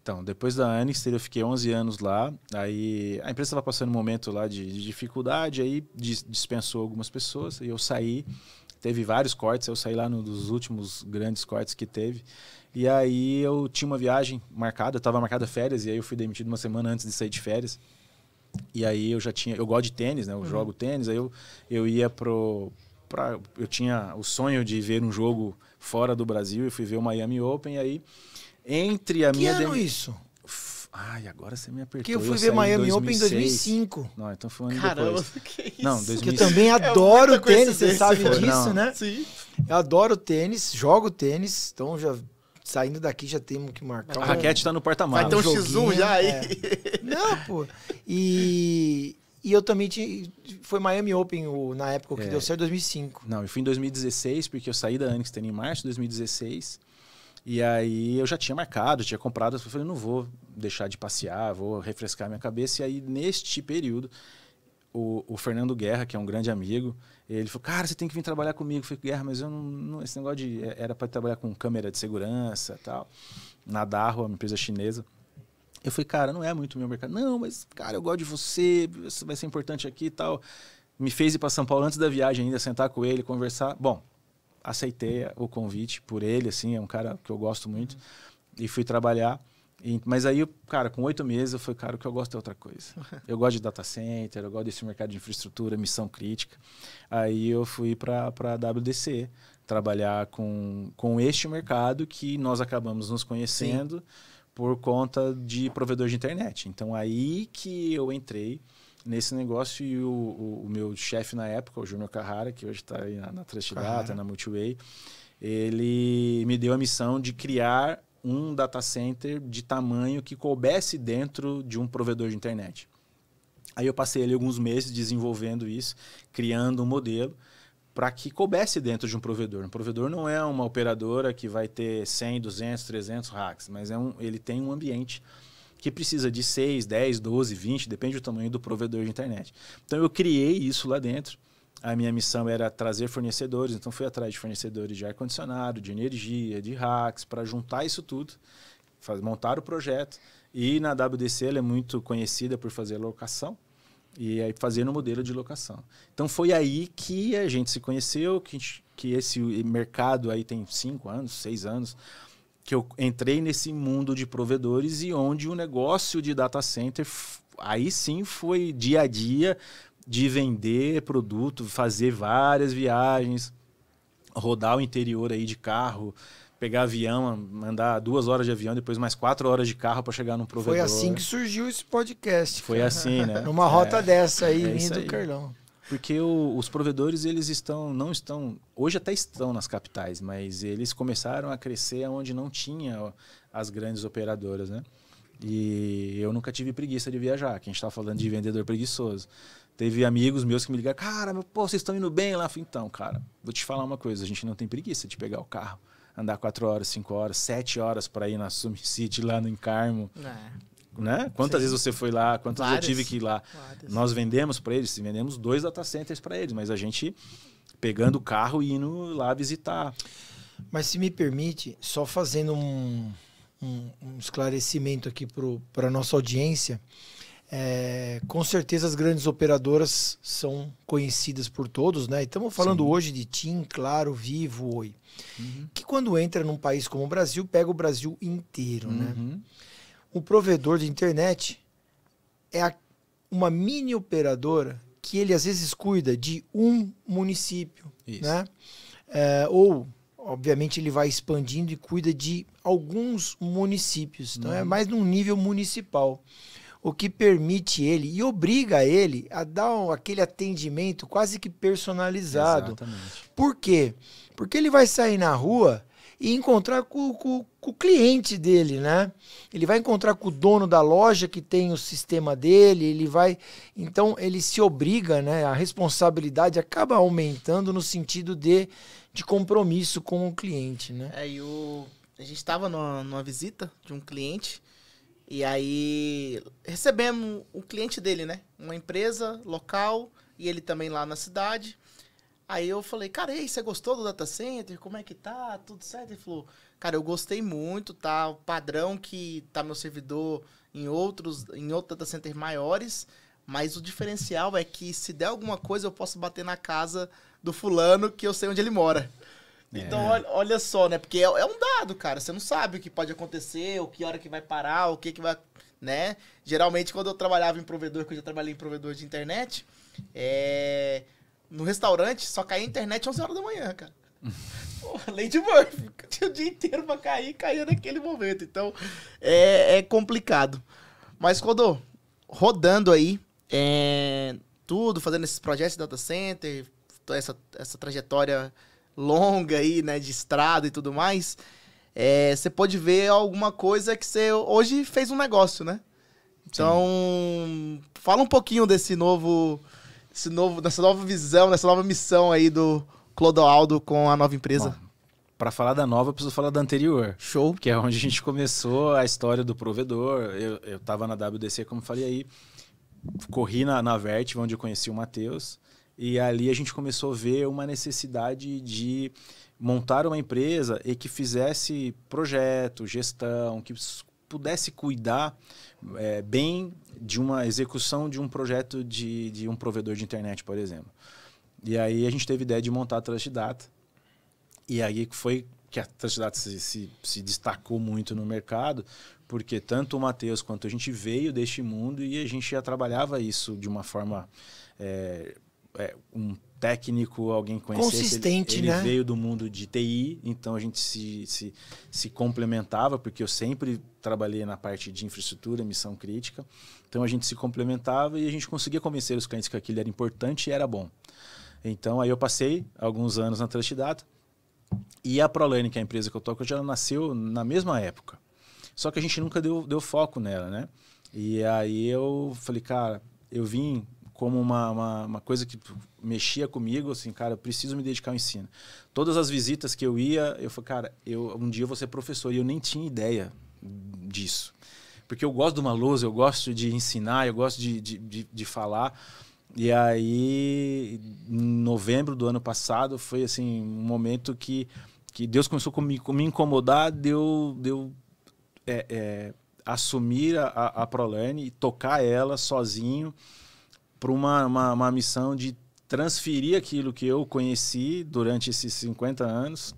Então, depois da Anixter, eu fiquei 11 anos lá. Aí a empresa estava passando um momento lá de dificuldade, aí dispensou algumas pessoas e eu saí. Teve vários cortes, eu saí lá dos últimos grandes cortes que teve. E aí eu tinha uma viagem marcada, estava marcada férias, e aí eu fui demitido uma semana antes de sair de férias. E aí eu gosto de tênis, né? Eu jogo tênis, aí eu ia eu tinha o sonho de ver um jogo fora do Brasil, eu fui ver o Miami Open, e aí entre a minha... Que ano isso? Ai, agora você me apertou. Que eu fui ver Miami Open em 2005. Não, então foi um ano Caramba, depois. Que isso? Não, 2005. Que eu também adoro tênis, você sabe disso, não. né? Sim. Eu adoro tênis, jogo tênis, então já saindo daqui já temos que marcar. A raquete tá no porta-malas. Vai ter um X1 já aí. Não, pô. E eu também foi Miami Open na época que deu certo, 2005. Não, eu fui em 2016, porque eu saí da Anixter em março de 2016. E aí eu já tinha marcado, tinha comprado. Eu falei, não vou deixar de passear, vou refrescar minha cabeça. E aí, neste período, o Fernando Guerra, que é um grande amigo, ele falou, cara, você tem que vir trabalhar comigo. Eu falei, Guerra, mas eu não esse negócio era para trabalhar com câmera de segurança e tal, na Dahua, uma empresa chinesa. Eu falei, cara, não é muito meu mercado. Não, mas, cara, eu gosto de você vai ser importante aqui e tal. Me fez ir para São Paulo antes da viagem ainda, sentar com ele, conversar. Bom, aceitei o convite por ele, assim, é um cara que eu gosto muito. e fui trabalhar. Mas aí, cara, com 8 meses, eu falei, cara, o que eu gosto é outra coisa. Eu gosto de data center, eu gosto desse mercado de infraestrutura, missão crítica. Aí eu fui para a WDC, trabalhar com este mercado que nós acabamos nos conhecendo. Sim. Por conta de provedor de internet. Então, aí que eu entrei nesse negócio e o meu chefe na época, o Júnior Carrara, que hoje está aí na Trust Data, na Multiway, ele me deu a missão de criar um data center de tamanho que coubesse dentro de um provedor de internet. Aí eu passei ali alguns meses desenvolvendo isso, criando um modelo para que coubesse dentro de um provedor. Um provedor não é uma operadora que vai ter 100, 200, 300 racks, mas ele tem um ambiente que precisa de 6, 10, 12, 20, depende do tamanho do provedor de internet. Então eu criei isso lá dentro. A minha missão era trazer fornecedores, então fui atrás de fornecedores de ar-condicionado, de energia, de racks, para juntar isso tudo, montar o projeto. E na WDC ela é muito conhecida por fazer locação, e aí fazer no modelo de locação. Então foi aí que a gente se conheceu, que esse mercado aí tem 5 anos, 6 anos, que eu entrei nesse mundo de provedores e onde o negócio de data center, aí sim foi dia a dia, de vender produto, fazer várias viagens, rodar o interior aí de carro, pegar avião, andar 2 horas de avião, depois mais 4 horas de carro para chegar num provedor. Foi assim que surgiu esse podcast. Foi assim, né? Numa rota dessa aí, vindo do Carlão. Porque os provedores, eles não estão... Hoje até estão nas capitais, mas eles começaram a crescer onde não tinha as grandes operadoras, né? E eu nunca tive preguiça de viajar, que a gente estava falando de vendedor preguiçoso. Teve amigos meus que me ligaram, cara, vocês estão indo bem lá? Eu falei, então, cara, vou te falar uma coisa, a gente não tem preguiça de pegar o carro, andar 4 horas, 5 horas, 7 horas para ir na Summit City, lá no Encarmo. Né? Quantas vezes você foi lá, quantas vezes eu tive que ir lá. Nós vendemos para eles, vendemos 2 data centers para eles, mas a gente pegando o carro e indo lá visitar. Mas se me permite, só fazendo um esclarecimento aqui para a nossa audiência, com certeza as grandes operadoras são conhecidas por todos, né? Estamos falando hoje de TIM, Claro, Vivo, Oi. Que quando entra num país como o Brasil, pega o Brasil inteiro, né? O provedor de internet é uma mini operadora que ele às vezes cuida de um município, né? Ou, obviamente, ele vai expandindo e cuida de alguns municípios. Então é mais num nível municipal. O que permite ele e obriga ele a dar aquele atendimento quase que personalizado. Exatamente. Por quê? Porque ele vai sair na rua e encontrar com o cliente dele, né? Ele vai encontrar com o dono da loja que tem o sistema dele, ele vai... Então, ele se obriga, né? A responsabilidade acaba aumentando no sentido de compromisso com o cliente, né? A gente estava numa visita de um cliente e aí recebemos o cliente dele, né? Uma empresa local e ele também lá na cidade. Aí eu falei, cara, e aí, você gostou do data center? Como é que tá? Tudo certo? Ele falou, cara, eu gostei muito, tá? O padrão que tá meu servidor em outros data centers maiores, mas o diferencial é que se der alguma coisa eu posso bater na casa do fulano que eu sei onde ele mora. Então, olha só, né? Porque é um dado, cara. Você não sabe o que pode acontecer, o que hora que vai parar, o que vai... né? Geralmente, quando eu trabalhava em provedor, que eu já trabalhei em provedor de internet, no restaurante, só caía a internet 11 horas da manhã, cara. Lady Murphy. Tinha o dia inteiro pra cair, caía naquele momento. Então, é complicado. Mas, Codô, rodando aí, tudo, fazendo esses projetos de data center, essa trajetória longa aí, né, de estrada e tudo mais, você pode ver alguma coisa que você hoje fez um negócio, né? Então, fala um pouquinho dessa nova visão, dessa nova missão aí do Clodoaldo com a nova empresa. Para falar da nova, eu preciso falar da anterior. Show. Que é onde a gente começou a história do provedor. Eu estava na WDC, como falei aí, corri na Vert, onde eu conheci o Matheus, e ali a gente começou a ver uma necessidade de montar uma empresa e que fizesse projeto, gestão, que pudesse cuidar bem de uma execução de um projeto de um provedor de internet, por exemplo. E aí a gente teve a ideia de montar a Trust Data. E aí foi que a Trust Data se destacou muito no mercado, porque tanto o Matheus quanto a gente veio deste mundo e a gente já trabalhava isso de uma forma... um técnico, alguém conhecesse. Consistente, ele né? veio do mundo de TI, então a gente se complementava, porque eu sempre trabalhei na parte de infraestrutura, missão crítica. Então a gente se complementava e a gente conseguia convencer os clientes que aquilo era importante e era bom. Então aí eu passei alguns anos na Trust Data e a ProLearning, que é a empresa que eu toco, já nasceu na mesma época. Só que a gente nunca deu foco nela, né? E aí eu falei, cara, eu vim como uma coisa que mexia comigo, assim, cara, eu preciso me dedicar ao ensino. Todas as visitas que eu ia, eu falei, cara, um dia eu vou ser professor, e eu nem tinha ideia disso. Porque eu gosto de uma lousa, eu gosto de ensinar, eu gosto de falar. E aí, em novembro do ano passado, foi assim, um momento que Deus começou a me incomodar de eu assumir a ProLearning e tocar ela sozinho, para uma missão de transferir aquilo que eu conheci durante esses 50 anos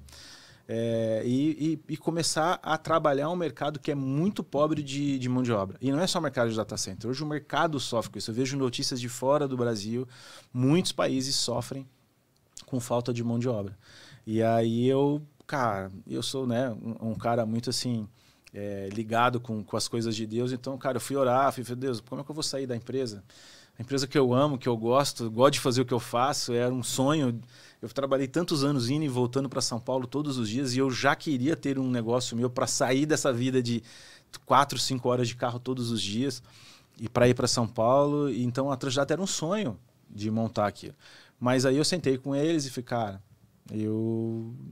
e começar a trabalhar um mercado que é muito pobre de mão de obra. E não é só o mercado de data center. Hoje o mercado sofre com isso. Eu vejo notícias de fora do Brasil. Muitos países sofrem com falta de mão de obra. E aí eu sou, né, um cara muito assim... ligado com as coisas de Deus. Então, cara, eu fui orar, falei, Deus, como é que eu vou sair da empresa? A empresa que eu amo, que eu gosto de fazer o que eu faço, era um sonho. Eu trabalhei tantos anos indo e voltando para São Paulo todos os dias e eu já queria ter um negócio meu para sair dessa vida de 4, 5 horas de carro todos os dias e para ir para São Paulo. E então a Trust Data era um sonho de montar aquilo. Mas aí eu sentei com eles e falei, cara,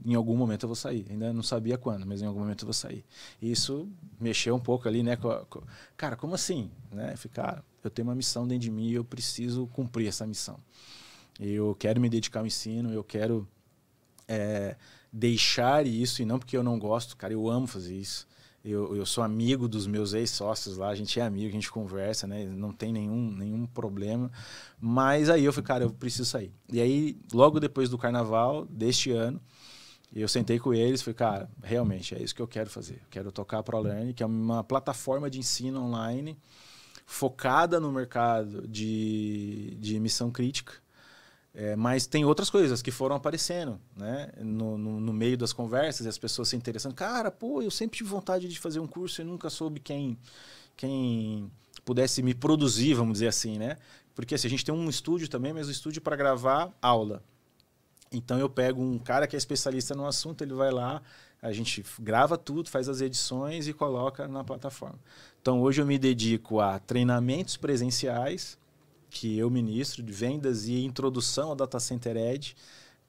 em algum momento eu vou sair. Ainda não sabia quando, mas em algum momento eu vou sair. E isso mexeu um pouco ali, né? Cara, como assim? Né? Eu falei, cara, eu tenho uma missão dentro de mim e eu preciso cumprir essa missão. Eu quero me dedicar ao ensino, eu quero deixar isso, e não porque eu não gosto, cara, eu amo fazer isso. Eu sou amigo dos meus ex-sócios lá, a gente é amigo, a gente conversa, né? Não tem nenhum problema. Mas aí eu falei, cara, eu preciso sair. E aí, logo depois do carnaval deste ano, eu sentei com eles e falei, cara, realmente é isso que eu quero fazer. Eu quero tocar a ProLearning, que é uma plataforma de ensino online focada no mercado de missão crítica. Mas tem outras coisas que foram aparecendo, né? No meio das conversas, e as pessoas se interessando. Cara, pô, eu sempre tive vontade de fazer um curso e nunca soube quem pudesse me produzir, vamos dizer assim, né? Porque assim, a gente tem um estúdio também, mas um estúdio para gravar aula. Então eu pego um cara que é especialista no assunto, ele vai lá, a gente grava tudo, faz as edições e coloca na plataforma. Então hoje eu me dedico a treinamentos presenciais, que eu ministro, de vendas e introdução ao Data Center Edge,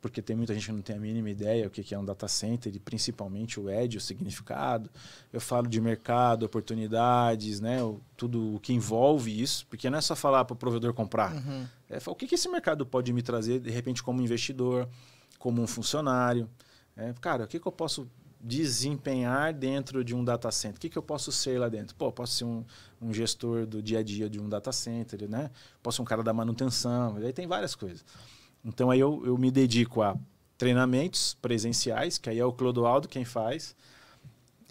porque tem muita gente que não tem a mínima ideia o que é um data center, e principalmente o Edge, o significado. Eu falo de mercado, oportunidades, né? Tudo o que envolve isso, porque não é só falar para o provedor comprar. Uhum. O que esse mercado pode me trazer, de repente, como investidor, como um funcionário. Cara, o que eu posso desempenhar dentro de um data center? O que eu posso ser lá dentro? Pô, posso ser um gestor do dia a dia de um data center, né? Posso ser um cara da manutenção, aí tem várias coisas. Então aí eu me dedico a treinamentos presenciais, que aí é o Clodoaldo quem faz,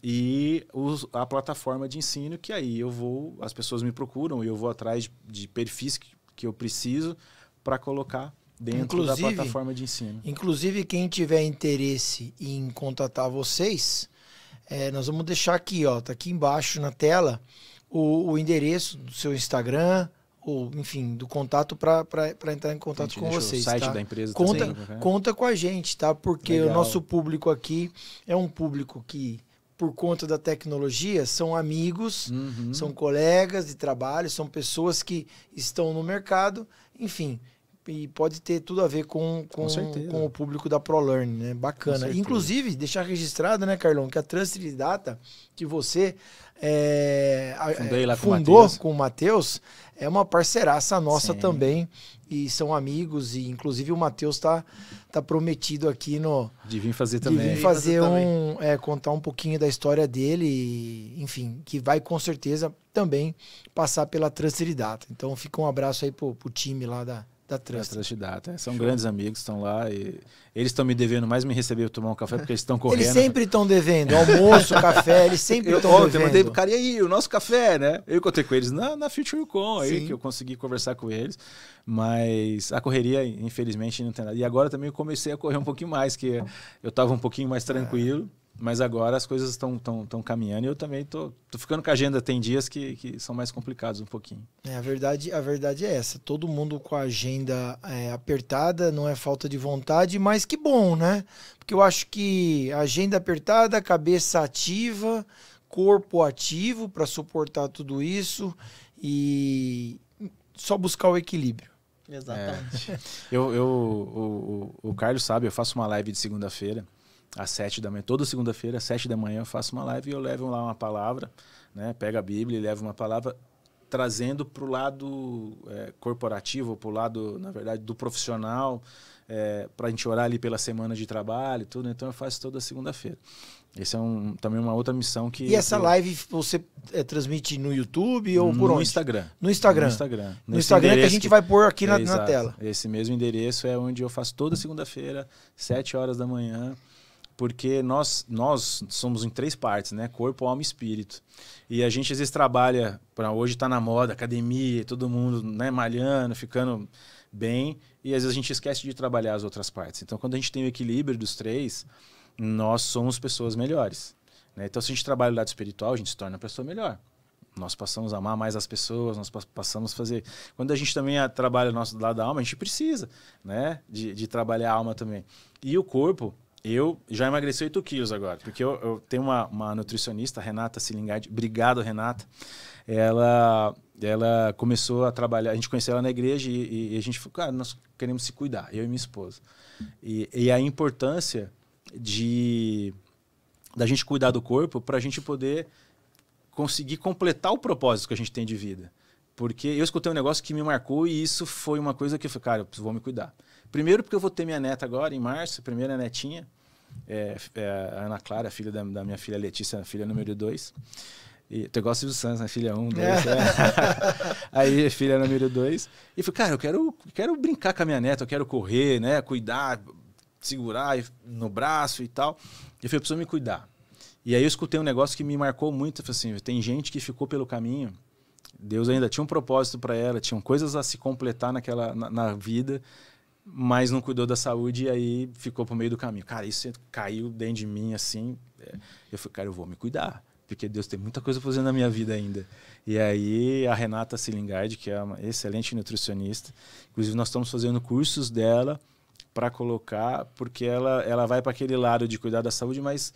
e a plataforma de ensino, que aí as pessoas me procuram e eu vou atrás de perfis que eu preciso para colocar dentro da plataforma de ensino. Inclusive, quem tiver interesse em contatar vocês, nós vamos deixar aqui, ó, tá aqui embaixo na tela, o endereço do seu Instagram, ou, enfim, do contato para entrar em contato com vocês. O site tá? da empresa conta com a gente, tá? Porque Legal. O nosso público aqui é um público que, por conta da tecnologia, são amigos, são colegas de trabalho, são pessoas que estão no mercado, enfim, e pode ter tudo a ver com o público da ProLearning, né? Bacana. Inclusive, deixar registrado, né, Carlão, que a Trusted Data, que você fundou com o Matheus, é uma parceiraça nossa. Sim. Também, e são amigos, e inclusive o Matheus tá prometido aqui de vir fazer também. De vir fazer contar um pouquinho da história dele, e, enfim, que vai com certeza também passar pela Trusted Data. Então fica um abraço aí pro time lá da Da Trust. Da Trust Data. São grandes amigos, estão lá e eles estão me devendo mais me receber para tomar um café porque eles estão correndo. Eles sempre estão devendo, almoço, café, eles sempre estão devendo. Eu mandei pro cara, e aí, o nosso café, né? Eu encontrei com eles na FutureCon, aí que eu consegui conversar com eles, mas a correria, infelizmente, não tem nada. E agora também eu comecei a correr um pouquinho mais, que eu estava um pouquinho mais tranquilo. Mas agora as coisas estão caminhando e eu também tô ficando com a agenda. Tem dias que são mais complicados um pouquinho. A verdade é essa. Todo mundo com a agenda apertada, não é falta de vontade, mas que bom, né? Porque eu acho que agenda apertada, cabeça ativa, corpo ativo para suportar tudo isso e só buscar o equilíbrio. Exatamente. O Carlos sabe, eu faço uma live de segunda-feira. Às 7 da manhã, toda segunda-feira, às 7 da manhã, eu faço uma live e eu levo lá uma palavra, né? Pego a Bíblia e levo uma palavra trazendo para o lado corporativo, para o lado, na verdade, do profissional, para a gente orar ali pela semana de trabalho e tudo. Então, eu faço toda segunda-feira. Esse é também uma outra missão que... E essa live você transmite no YouTube ou por onde? No Instagram. No Instagram. No Instagram que a gente vai pôr aqui na tela. Esse mesmo endereço é onde eu faço toda segunda-feira, 7 horas da manhã. Porque nós somos em 3 partes, né? Corpo, alma e espírito. E a gente às vezes trabalha, para hoje tá na moda, academia, todo mundo, né, malhando, ficando bem, e às vezes a gente esquece de trabalhar as outras partes. Então, quando a gente tem o equilíbrio dos 3, nós somos pessoas melhores, né? Então, se a gente trabalha o lado espiritual, a gente se torna uma pessoa melhor. Nós passamos a amar mais as pessoas, nós passamos a fazer... Quando a gente também trabalha o nosso lado da alma, a gente precisa, né, de trabalhar a alma também. E o corpo... Eu já emagreci 8 quilos agora, porque eu tenho uma nutricionista, Renata Silingard. Obrigado, Renata. Ela começou a trabalhar, a gente conheceu ela na igreja e a gente falou, cara, nós queremos se cuidar, eu e minha esposa. E a importância da gente cuidar do corpo para a gente poder conseguir completar o propósito que a gente tem de vida. Porque eu escutei um negócio que me marcou e isso foi uma coisa que eu falei, cara, eu vou me cuidar. Primeiro porque eu vou ter minha neta agora, em março, a primeira netinha, a Ana Clara, filha da minha filha Letícia, filha número 2. E tu igual o Silvio Santos, né? Filha 1, 2. Aí, filha número 2. E falei, cara, eu quero brincar com a minha neta, eu quero correr, né? Cuidar, segurar no braço e tal. E eu falei, eu preciso me cuidar. E aí eu escutei um negócio que me marcou muito. Eu falei assim, tem gente que ficou pelo caminho. Deus ainda tinha um propósito para ela, tinham coisas a se completar na vida, mas não cuidou da saúde e aí ficou pro meio do caminho. Cara, isso caiu dentro de mim, assim. Eu falei, cara, eu vou me cuidar, porque Deus tem muita coisa fazendo na minha vida ainda. E aí a Renata Silingard, que é uma excelente nutricionista, inclusive nós estamos fazendo cursos dela para colocar, porque ela vai para aquele lado de cuidar da saúde, mas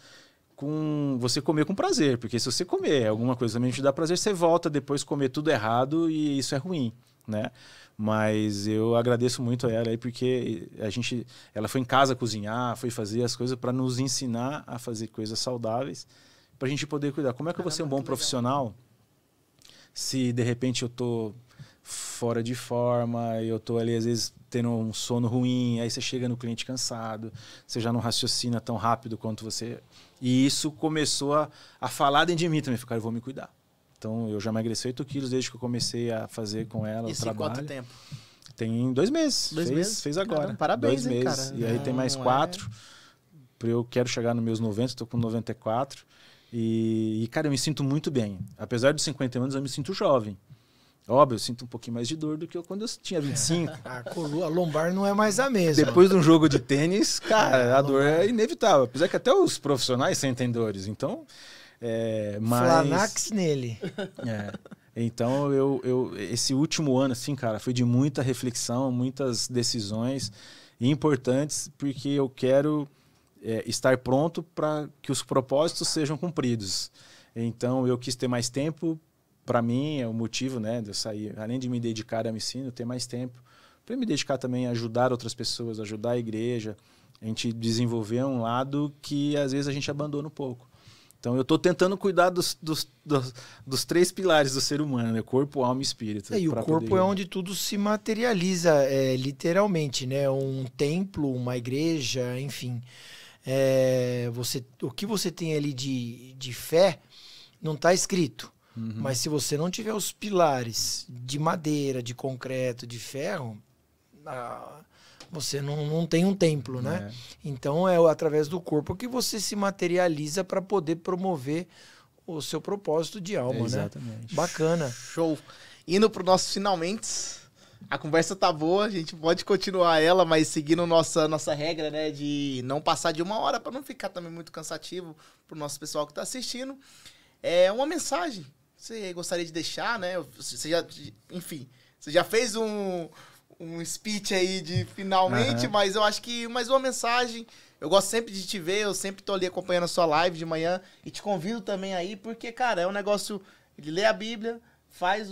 com você comer com prazer, porque se você comer alguma coisa também te dá prazer, você volta depois comer tudo errado e isso é ruim, né? Mas eu agradeço muito a ela aí, porque ela foi em casa cozinhar, foi fazer as coisas para nos ensinar a fazer coisas saudáveis, para a gente poder cuidar. Como é que eu vou ser um bom profissional se de repente eu tô fora de forma, eu tô ali às vezes tendo um sono ruim, aí você chega no cliente cansado, você já não raciocina tão rápido quanto você... E isso começou a falar dentro de mim também, cara, eu vou me cuidar. Então, eu já emagreci 8 quilos desde que eu comecei a fazer com ela o trabalho. Isso em quanto tempo? Tem 2 meses. 2 meses? Fez agora. Caramba, parabéns, 2 meses. Cara. E aí tem mais 4. Eu quero chegar nos meus 90, estou com 94. E, cara, eu me sinto muito bem. Apesar dos 50 anos, eu me sinto jovem. Óbvio, eu sinto um pouquinho mais de dor do que quando eu tinha 25. A lombar não é mais a mesma. Depois de um jogo de tênis, cara, a dor é inevitável. Apesar que até os profissionais sentem dores. Então... mas... Flanax nele. Então, esse último ano, assim, cara, foi de muita reflexão, muitas decisões importantes, porque eu quero estar pronto para que os propósitos sejam cumpridos. Então, eu quis ter mais tempo. Para mim, é o motivo, né, de eu sair, além de me dedicar a medicina, ter mais tempo para me dedicar também a ajudar outras pessoas, ajudar a igreja, a gente desenvolver um lado que às vezes a gente abandona um pouco. Então, eu estou tentando cuidar dos 3 pilares do ser humano, né? Corpo, alma e espírito. E o corpo é onde tudo se materializa, literalmente, né? Um templo, uma igreja, enfim. O que você tem ali de fé não está escrito. Uhum. Mas se você não tiver os pilares de madeira, de concreto, de ferro, você não tem um templo, né? Então é através do corpo que você se materializa para poder promover o seu propósito de alma, exatamente. Né? Bacana. Show. Indo pro nosso finalmente. A conversa tá boa, a gente pode continuar ela, mas seguindo nossa regra, né, de não passar de 1 hora para não ficar também muito cansativo pro nosso pessoal que tá assistindo. É uma mensagem que você gostaria de deixar, né? Você já fez um speech aí de finalmente, mas eu acho que mais uma mensagem. Eu gosto sempre de te ver, eu sempre tô ali acompanhando a sua live de manhã e te convido também aí, porque, cara, é um negócio de ler a Bíblia, faz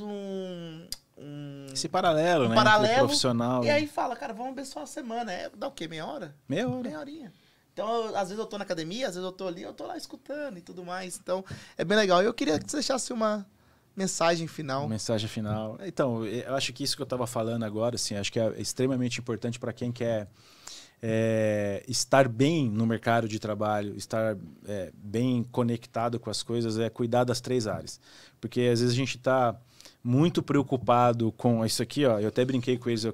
esse paralelo, né? Paralelo, profissional. E aí fala, cara, vamos abençoar a semana. Dá o quê? Meia hora? Meia hora. Meia horinha. Então, às vezes eu tô na academia, às vezes eu tô ali, eu tô lá escutando e tudo mais. Então, é bem legal. Eu queria que você deixasse uma mensagem final. Uma mensagem final. Então, eu acho que isso que eu tava falando agora, assim, acho que é extremamente importante para quem quer estar bem no mercado de trabalho, estar bem conectado com as coisas, é cuidar das 3 áreas. Porque às vezes a gente está muito preocupado com isso aqui, ó. Eu até brinquei com eles, eu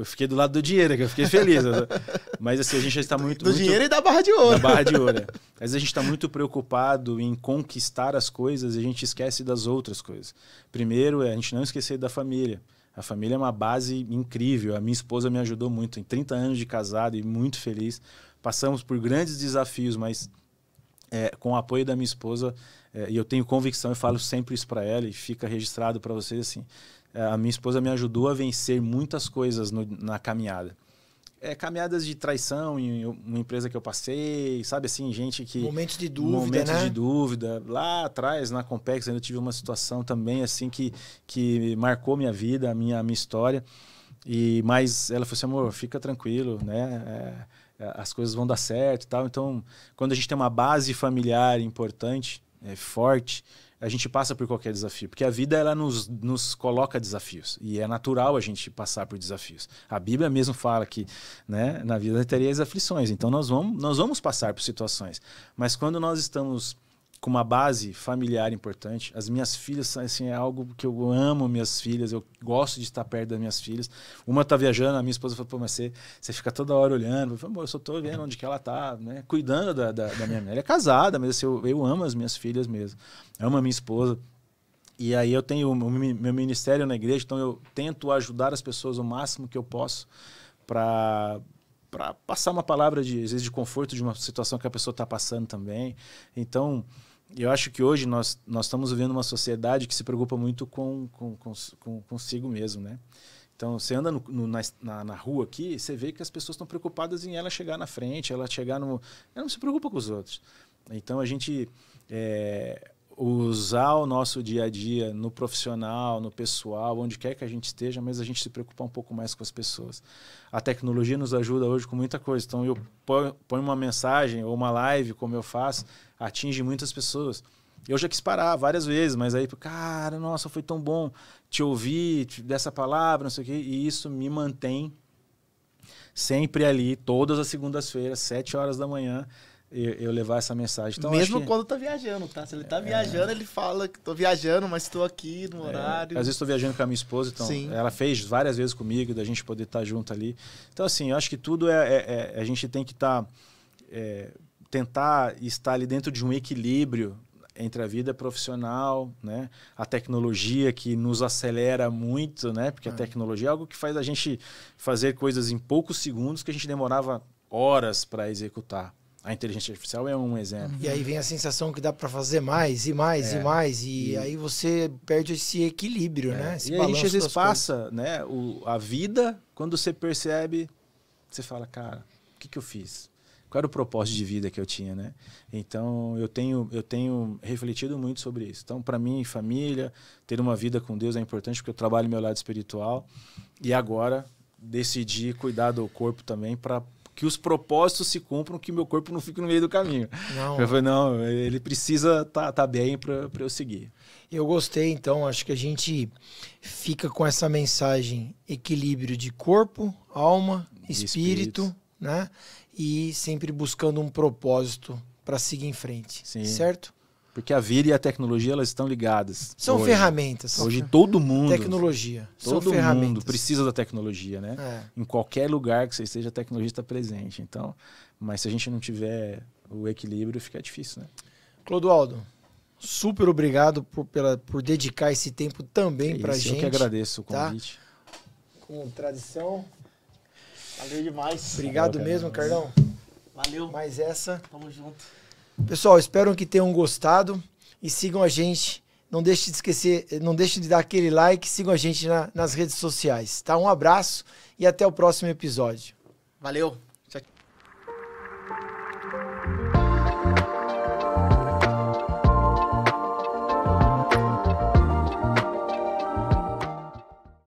fiquei do lado do dinheiro, que eu fiquei feliz. Mas assim, a gente já está muito... dinheiro e da barra de ouro. Da barra de ouro. Às vezes a gente está muito preocupado em conquistar as coisas e a gente esquece das outras coisas. Primeiro, a gente não esquecer da família. A família é uma base incrível. A minha esposa me ajudou muito. Em 30 anos de casado e muito feliz. Passamos por grandes desafios, mas com o apoio da minha esposa, e eu tenho convicção, eu falo sempre isso para ela e fica registrado para vocês assim, a minha esposa me ajudou a vencer muitas coisas na caminhada. Caminhadas de traição em uma empresa que eu passei, sabe assim, gente que... Momentos de dúvida, Lá atrás, na Compex, eu tive uma situação também assim que marcou minha vida, a minha história. Mas ela falou assim, amor, fica tranquilo, né? As coisas vão dar certo e tal. Então, quando a gente tem uma base familiar importante, forte, a gente passa por qualquer desafio. Porque a vida, ela nos coloca desafios. E é natural a gente passar por desafios. A Bíblia mesmo fala que, né, na vida teríamos aflições. Então, nós vamos passar por situações. Mas quando nós estamos com uma base familiar importante, as minhas filhas, assim, é algo que eu amo minhas filhas, eu gosto de estar perto das minhas filhas. Uma tá viajando, a minha esposa falou, pô, mas você fica toda hora olhando. Eu falei, eu só tô vendo onde que ela tá, né? Cuidando da minha mãe. Ela é casada, mas assim, eu amo as minhas filhas mesmo. Amo a minha esposa. E aí eu tenho o meu ministério na igreja, então eu tento ajudar as pessoas o máximo que eu posso para passar uma palavra, às vezes, de conforto de uma situação que a pessoa está passando também. Então, eu acho que hoje nós estamos vivendo uma sociedade que se preocupa muito consigo mesmo, né? Então, você anda na rua aqui, você vê que as pessoas estão preocupadas em ela chegar na frente, ela não se preocupa com os outros. Então, a gente usar o nosso dia a dia no profissional, no pessoal, onde quer que a gente esteja, mas a gente se preocupar um pouco mais com as pessoas. A tecnologia nos ajuda hoje com muita coisa. Então, eu ponho uma mensagem ou uma live, como eu faço, atinge muitas pessoas. Eu já quis parar várias vezes, mas aí, cara, nossa, foi tão bom te ouvir dessa palavra, não sei o quê, e isso me mantém sempre ali, todas as segundas-feiras, 7 horas da manhã, eu levar essa mensagem. Então, mesmo quando tá viajando, tá? Se ele tá viajando, ele fala que tô viajando, mas estou aqui no horário. Às vezes estou viajando com a minha esposa, então Sim. Ela fez várias vezes comigo, da gente poder estar junto ali. Então, assim, eu acho que tudo a gente tem que tentar estar ali dentro de um equilíbrio entre a vida profissional, né? A tecnologia que nos acelera muito, né? Porque a tecnologia é algo que faz a gente fazer coisas em poucos segundos que a gente demorava horas para executar. A inteligência artificial é um exemplo. E aí vem a sensação que dá para fazer mais e mais e mais. E aí você perde esse equilíbrio, né? Esse e a gente às vezes passa, coisas, né? A vida, quando você percebe, você fala, cara, o que eu fiz? Qual era o propósito de vida que eu tinha, né? Então, eu tenho refletido muito sobre isso. Então, para mim, família, ter uma vida com Deus é importante, porque eu trabalho meu lado espiritual. E agora, decidi cuidar do corpo também para que os propósitos se cumpram, que meu corpo não fique no meio do caminho. Eu falei, não, ele precisa tá bem para eu seguir. Eu gostei, então, acho que a gente fica com essa mensagem, equilíbrio de corpo, alma, espírito, né? E sempre buscando um propósito para seguir em frente, Sim. certo? Porque a vida e a tecnologia, elas estão ligadas. São hoje. ferramentas. Hoje todo mundo... Tecnologia. São Todo ferramentas. mundo precisa da tecnologia, né? Em qualquer lugar que você esteja, a tecnologia está presente. Então, mas se a gente não tiver o equilíbrio, fica difícil, né? Clodoaldo, super obrigado por dedicar esse tempo também pra gente. Eu que agradeço o convite. Tá? Com tradição. Valeu demais. Obrigado mesmo, Carlão. Valeu. Mais essa. Tamo junto. Pessoal, espero que tenham gostado e sigam a gente. Não deixe de esquecer, não deixe de dar aquele like, sigam a gente nas redes sociais, tá? Um abraço e até o próximo episódio. Valeu. Tchau.